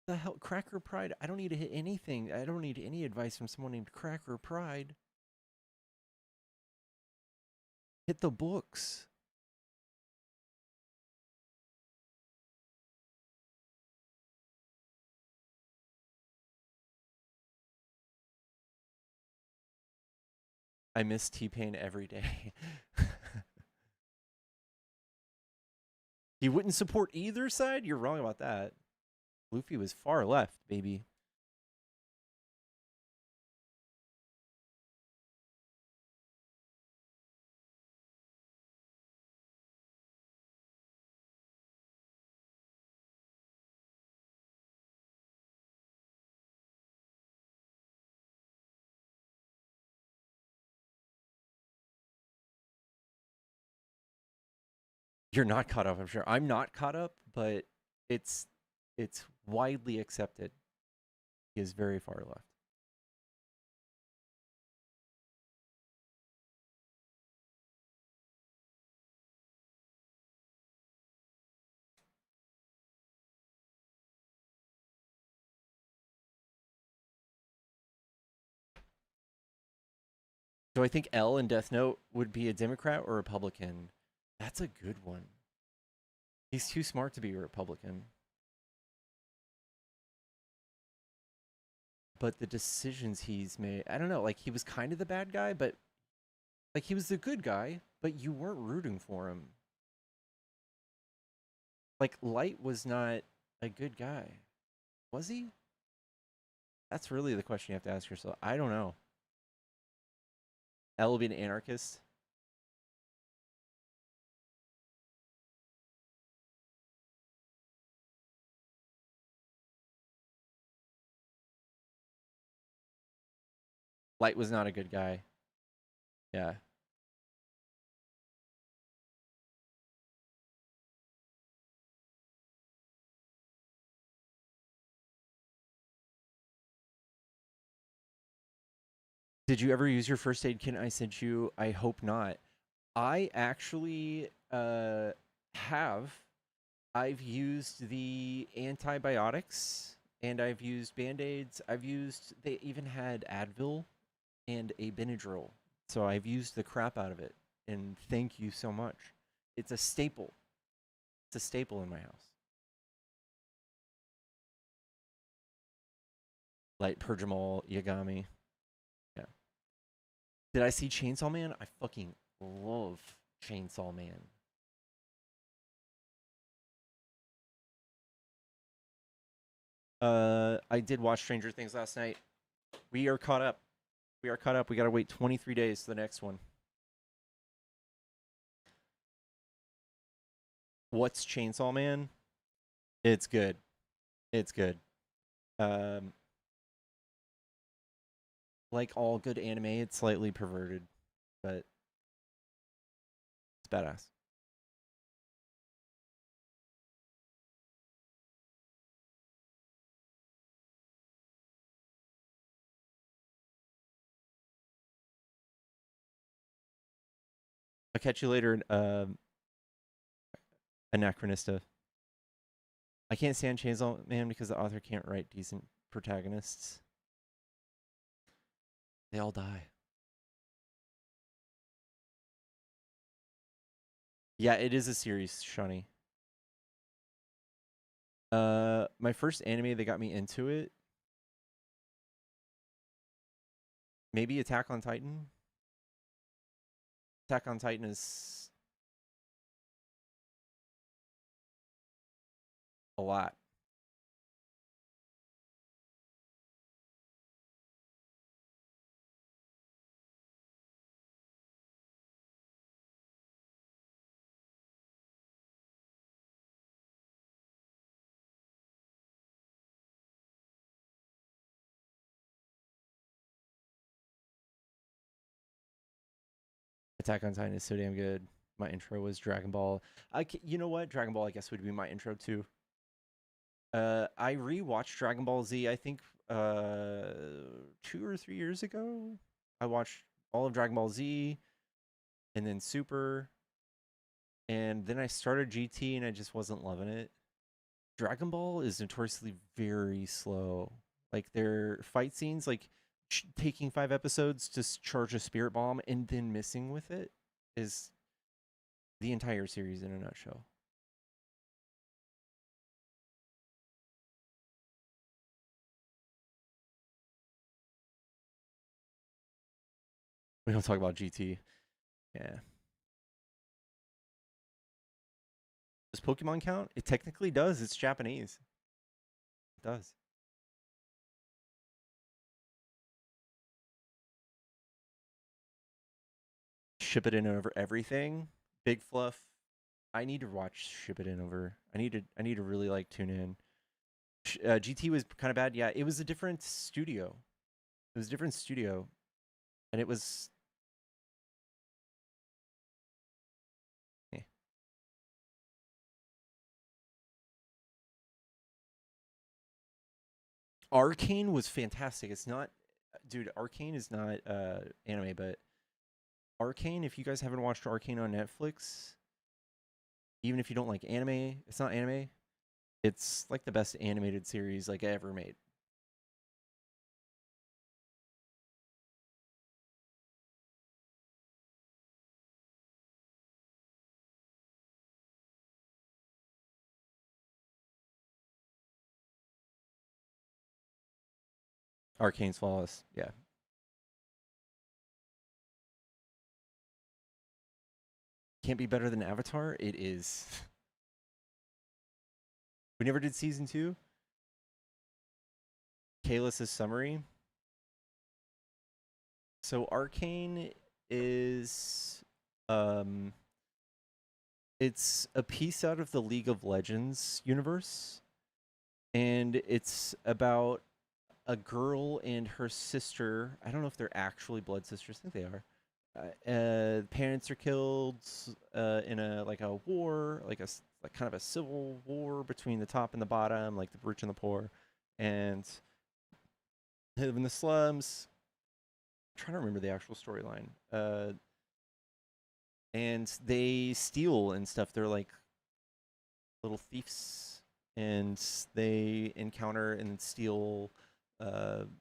The hell? Cracker Pride? I don't need to hit anything. I don't need any advice from someone named Cracker Pride. Hit the books. I miss T-Pain every day. He wouldn't support either side? You're wrong about that. Luffy was far left, baby. You're not caught up, I'm sure. I'm not caught up, but it's widely accepted. He is very far left. So I think L in Death Note would be a Democrat or Republican. That's a good one. He's too smart to be a Republican. But the decisions he's made, I don't know, like he was kind of the bad guy, but like he was the good guy, but you weren't rooting for him. Like Light was not a good guy. Was he? That's really the question you have to ask yourself. I don't know. L will be an anarchist. Light was not a good guy. Yeah. Did you ever use your first aid kit I sent you? I hope not. I actually have. I've used the antibiotics and I've used Band-Aids. They even had Advil and a Benadryl. So I've used the crap out of it. And thank you so much. It's a staple. It's a staple in my house. Like Pergamol, Yagami. Yeah. Did I see Chainsaw Man? I fucking love Chainsaw Man. I did watch Stranger Things last night. We are caught up. We are caught up. We gotta wait 23 days to the next one. What's Chainsaw Man? It's good. It's good. Like all good anime, it's slightly perverted, but it's badass. I'll catch you later, Anachronista. I can't stand Chainsaw Man because the author can't write decent protagonists. They all die. Yeah, it is a series, Shawnee. My first anime that got me into it, maybe Attack on Titan. Attack on Titan is a lot. Attack on Titan is so damn good. My intro was Dragon Ball. You know what? Dragon Ball, I guess, would be my intro too. I rewatched Dragon Ball Z. I think 2 or 3 years ago. I watched all of Dragon Ball Z, and then Super, and then I started GT, and I just wasn't loving it. Dragon Ball is notoriously very slow. Like their fight scenes, like taking 5 episodes to charge a spirit bomb and then missing with it is the entire series in a nutshell. We don't talk about GT. Yeah. Does Pokemon count? It technically does. It's Japanese. It does. Ship it in over everything. Big Fluff. I need to watch Ship it in over. I need to really like tune in. GT was kind of bad. Yeah, it was a different studio. It was a different studio, and it was. Eh. Arcane was fantastic. It's not, dude. Arcane is not anime, but Arcane. If you guys haven't watched Arcane on Netflix, even if you don't like anime, it's not anime. It's like the best animated series like ever made. Arcane's flawless. Yeah. Can't be better than Avatar. It is. We never did season 2. Kalis's summary. So Arcane is it's a piece out of the League of Legends universe, and it's about a girl and her sister. I don't know if they're actually blood sisters. I think they are. Parents are killed in a war, like kind of a civil war between the top and the bottom, like the rich and the poor, and they live in the slums. I'm trying to remember the actual storyline. And they steal and stuff. They're like little thieves, and they encounter and steal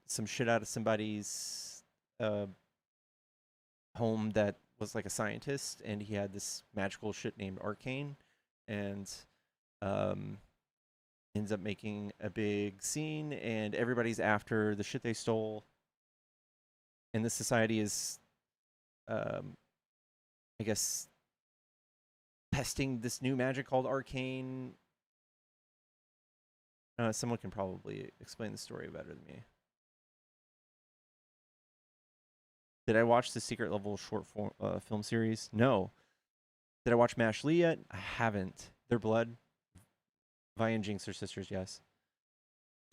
some shit out of somebody's home that was like a scientist, and he had this magical shit named Arcane, and ends up making a big scene, and everybody's after the shit they stole, and the society is, I guess, testing this new magic called Arcane. Someone can probably explain the story better than me. Did I watch the Secret Level short film series? No. Did I watch Mash Lee yet? I haven't. Their Blood. Vi and Jinx are sisters, yes.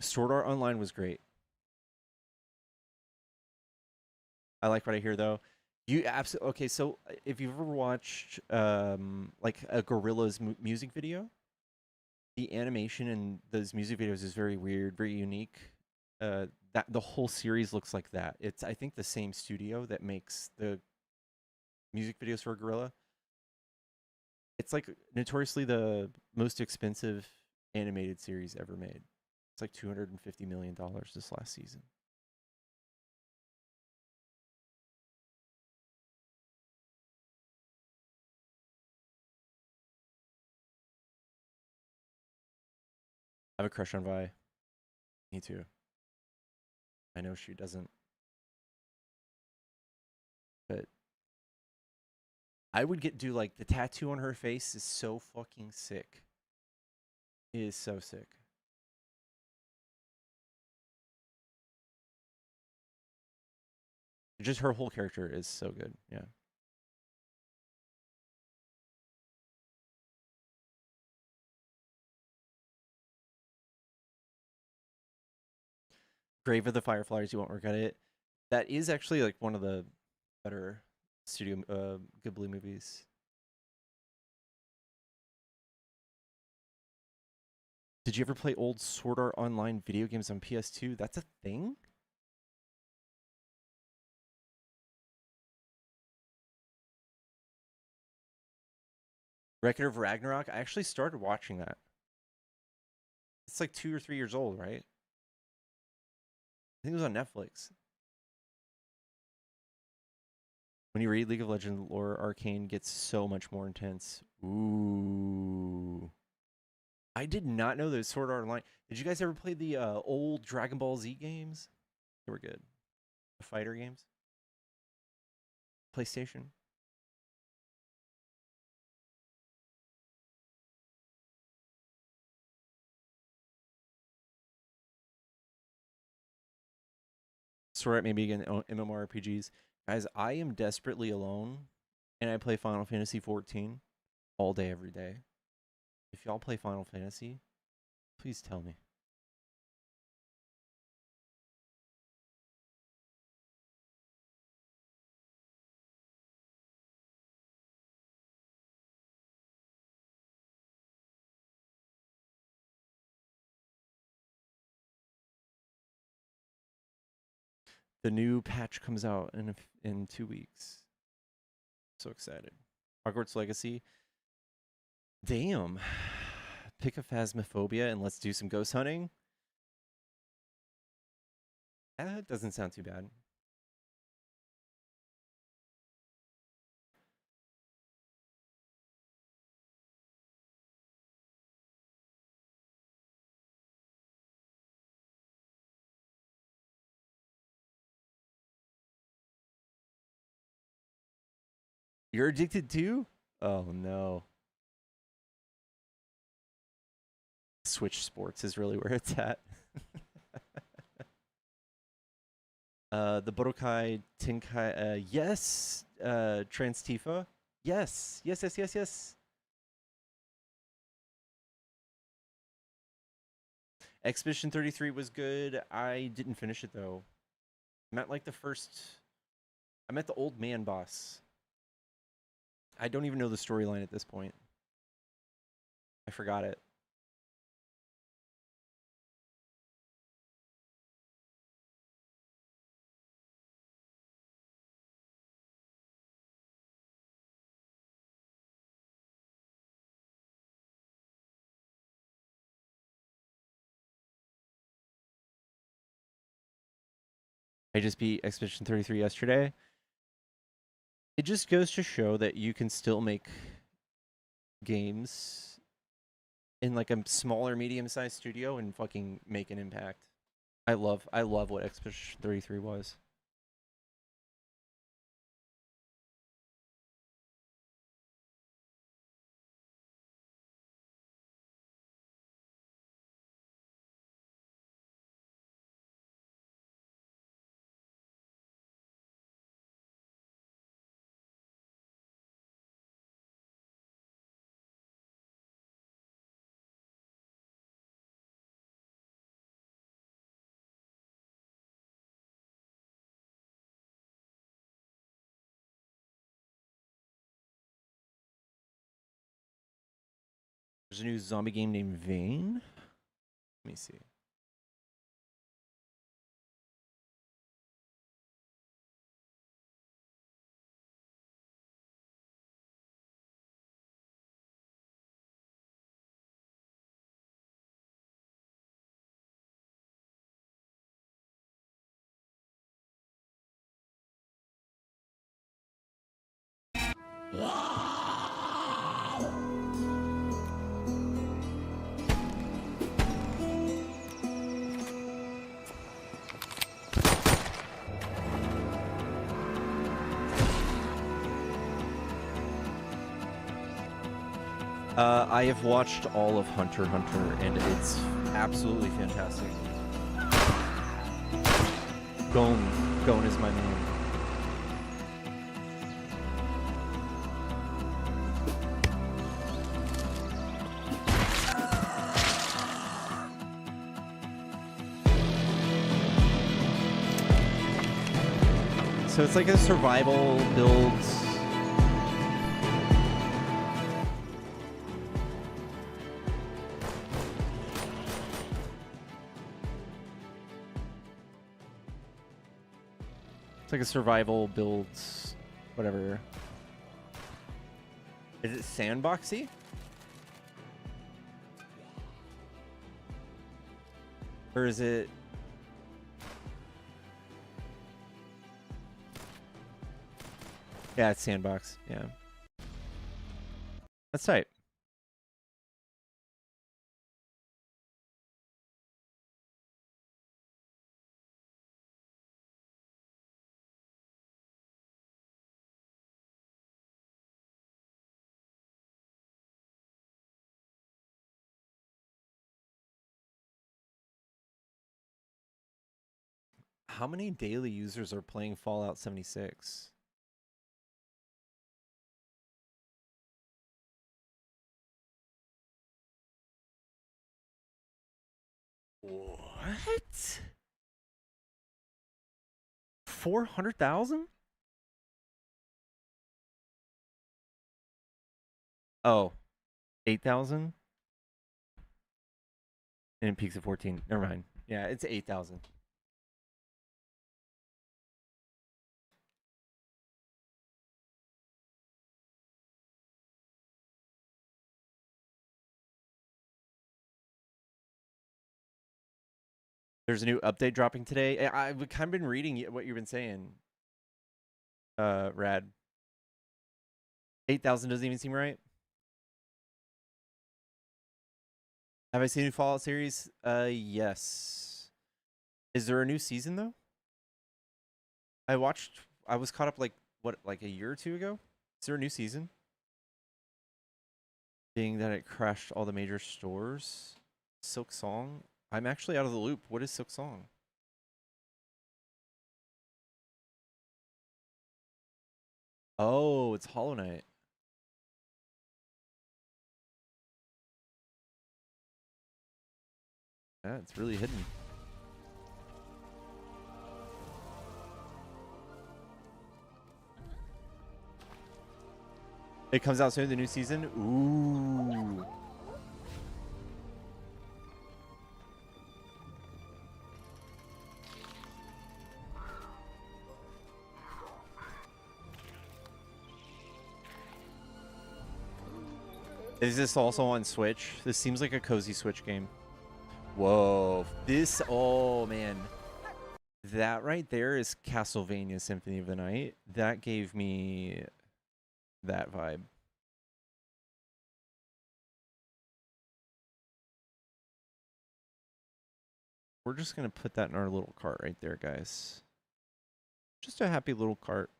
Sword Art Online was great. I like what I hear though. You absolutely okay. So if you've ever watched like a Gorillaz music video, the animation in those music videos is very weird, very unique. That the whole series looks like that. It's I think the same studio that makes the music videos for Gorilla. It's like notoriously the most expensive animated series ever made. It's like $250 million this last season. I have a crush on Vi. Me too. I know she doesn't. But I would do like the tattoo on her face is so fucking sick. It is so sick. Just her whole character is so good. Yeah. Grave of the Fireflies, you won't regret it. That is actually like one of the better Studio Ghibli movies. Did you ever play old Sword Art Online video games on PS2? That's a thing? Record of Ragnarok? I actually started watching that. It's like 2 or 3 years old, right? I think it was on Netflix. When you read League of Legends lore, Arcane gets so much more intense. Ooh. I did not know that Sword Art Online. Did you guys ever play the old Dragon Ball Z games? They were good. The fighter games. PlayStation. Sword Art maybe again MMORPGs. Guys, I am desperately alone, and I play Final Fantasy 14 all day, every day. If y'all play Final Fantasy, please tell me. The new patch comes out in 2 weeks. So excited. Hogwarts Legacy. Damn. Pick a Phasmophobia and let's do some ghost hunting. That doesn't sound too bad. You're addicted too? Oh no. Switch Sports is really where it's at. The Budokai Tenkai, yes. Trans Tifa, yes. Yes. Expedition 33 was good. I didn't finish it though. I'm at like I'm at the old man boss. I don't even know the storyline at this point. I forgot it. I just beat Expedition 33 yesterday. It just goes to show that you can still make games in like a smaller, medium-sized studio and fucking make an impact. I love what Expedition 33 was. There's a new zombie game named Vane. Let me see. I have watched all of Hunter x Hunter, and it's absolutely fantastic. Gon is my man. So it's like a survival build. It's like a survival build, whatever. Is it sandboxy? Or is it... Yeah, it's sandbox. Yeah. That's tight. How many daily users are playing Fallout 76? What? 400,000? Oh, 8,000? And it peaks at 14. Never mind. Yeah, it's 8,000. There's a new update dropping today. I've kind of been reading what you've been saying. Rad. 8,000 doesn't even seem right. Have I seen a new Fallout series? Yes. Is there a new season though? I was caught up like a year or two ago? Is there a new season? Being that it crashed all the major stores. Silk Song? I'm actually out of the loop. What is Silk Song? Oh, it's Hollow Knight. Yeah, it's really hidden. It comes out soon, the new season? Ooh. Is this also on Switch? This seems like a cozy Switch game. Whoa. This, oh man. That right there is Castlevania Symphony of the Night. That gave me that vibe. We're just going to put that in our little cart right there, guys. Just a happy little cart.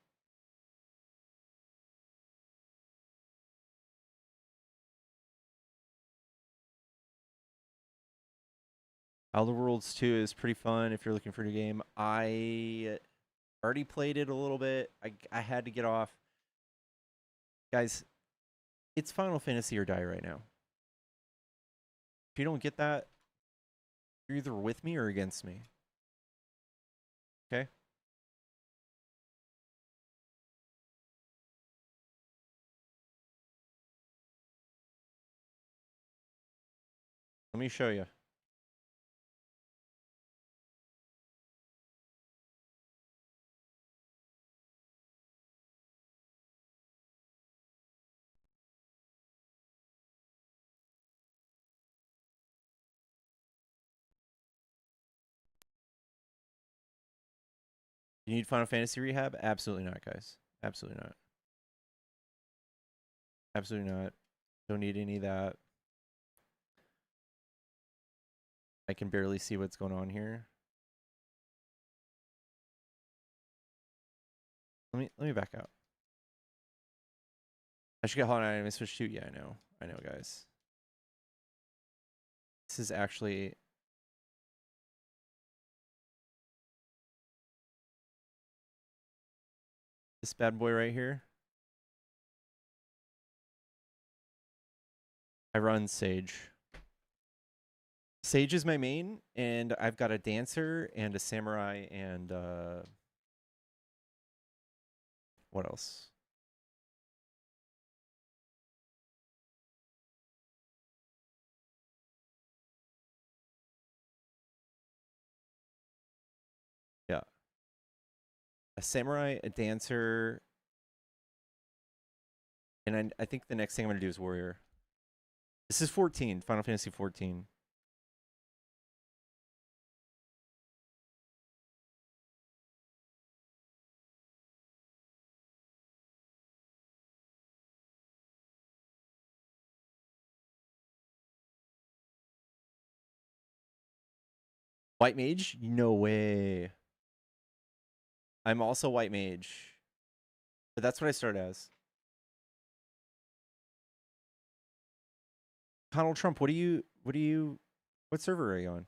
Outer Worlds 2 is pretty fun if you're looking for a new game. I already played it a little bit. I had to get off. Guys, it's Final Fantasy or die right now. If you don't get that, you're either with me or against me. Okay? Let me show you. You need Final Fantasy rehab? Absolutely not, guys. Absolutely not. Absolutely not. Don't need any of that. I can barely see what's going on here. Let me back out. I should get Hollow Knight. I switch to. Yeah, I know, guys. This is actually. This bad boy right here. I run Sage. Sage is my main, and I've got a dancer and a samurai and what else? Yeah. A samurai, a dancer, and I think the next thing I'm going to do is warrior. This is 14, Final Fantasy 14. White mage? No way. I'm also white mage. But that's what I start as. Donald Trump, what server are you on?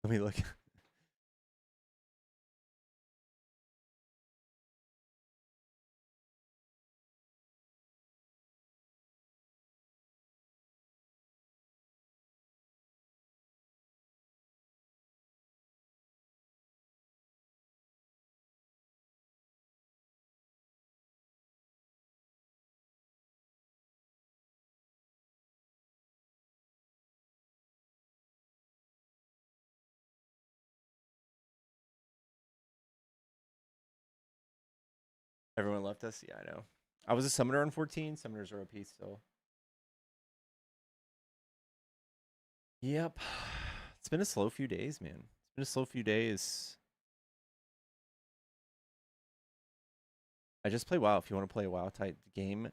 Let me look. Everyone left us? Yeah, I know. I was a summoner on 14. Summoners are OP still. Yep. It's been a slow few days, man. It's been a slow few days. I just play WoW if you want to play a WoW type game.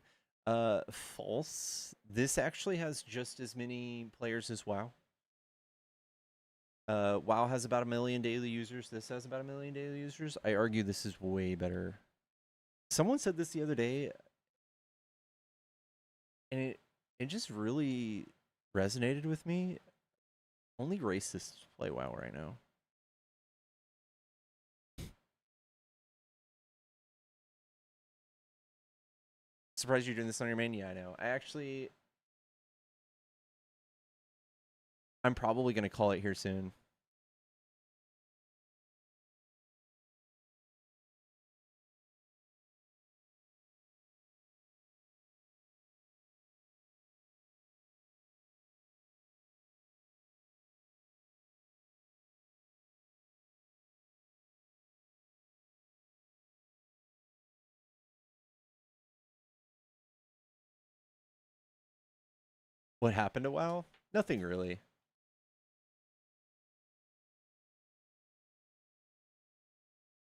False. This actually has just as many players as WoW. WoW has about 1 million daily users. This has about 1 million daily users. I argue this is way better. Someone said this the other day, and it just really resonated with me. Only racists play WoW right now. Surprised you're doing this on your main? Yeah, I know. I'm probably going to call it here soon. What happened to WoW? Nothing really.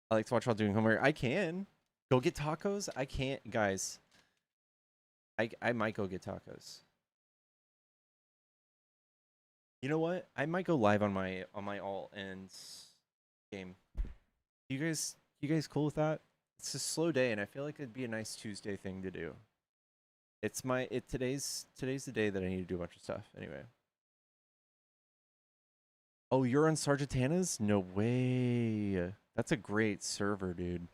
I like to watch while doing homework. I can. Go get tacos? I can't. Guys, I might go get tacos. You know what? I might go live on my alt and game. You guys cool with that? It's a slow day, and I feel like it'd be a nice Tuesday thing to do. Today's the day that I need to do a bunch of stuff. Anyway. Oh, you're on Sargentana's? No way. That's a great server, dude.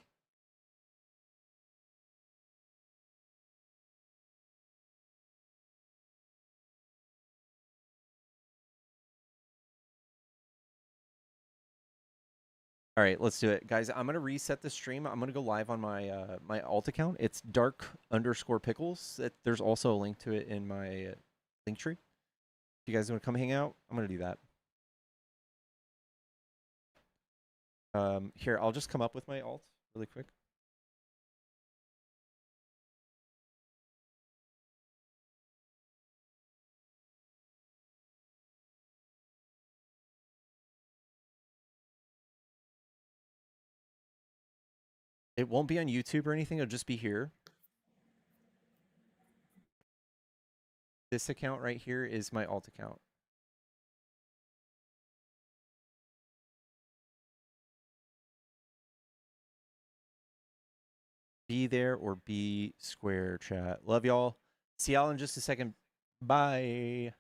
All right, let's do it, guys. I'm gonna reset the stream. I'm gonna go live on my my alt account. It's dark_pickles. There's also a link to it in my link tree. If you guys want to come hang out, I'm gonna do that. Here, I'll just come up with my alt really quick. It won't be on YouTube or anything. It'll just be here. This account right here is my alt account. Be there or be square, chat. Love y'all. See y'all in just a second. Bye.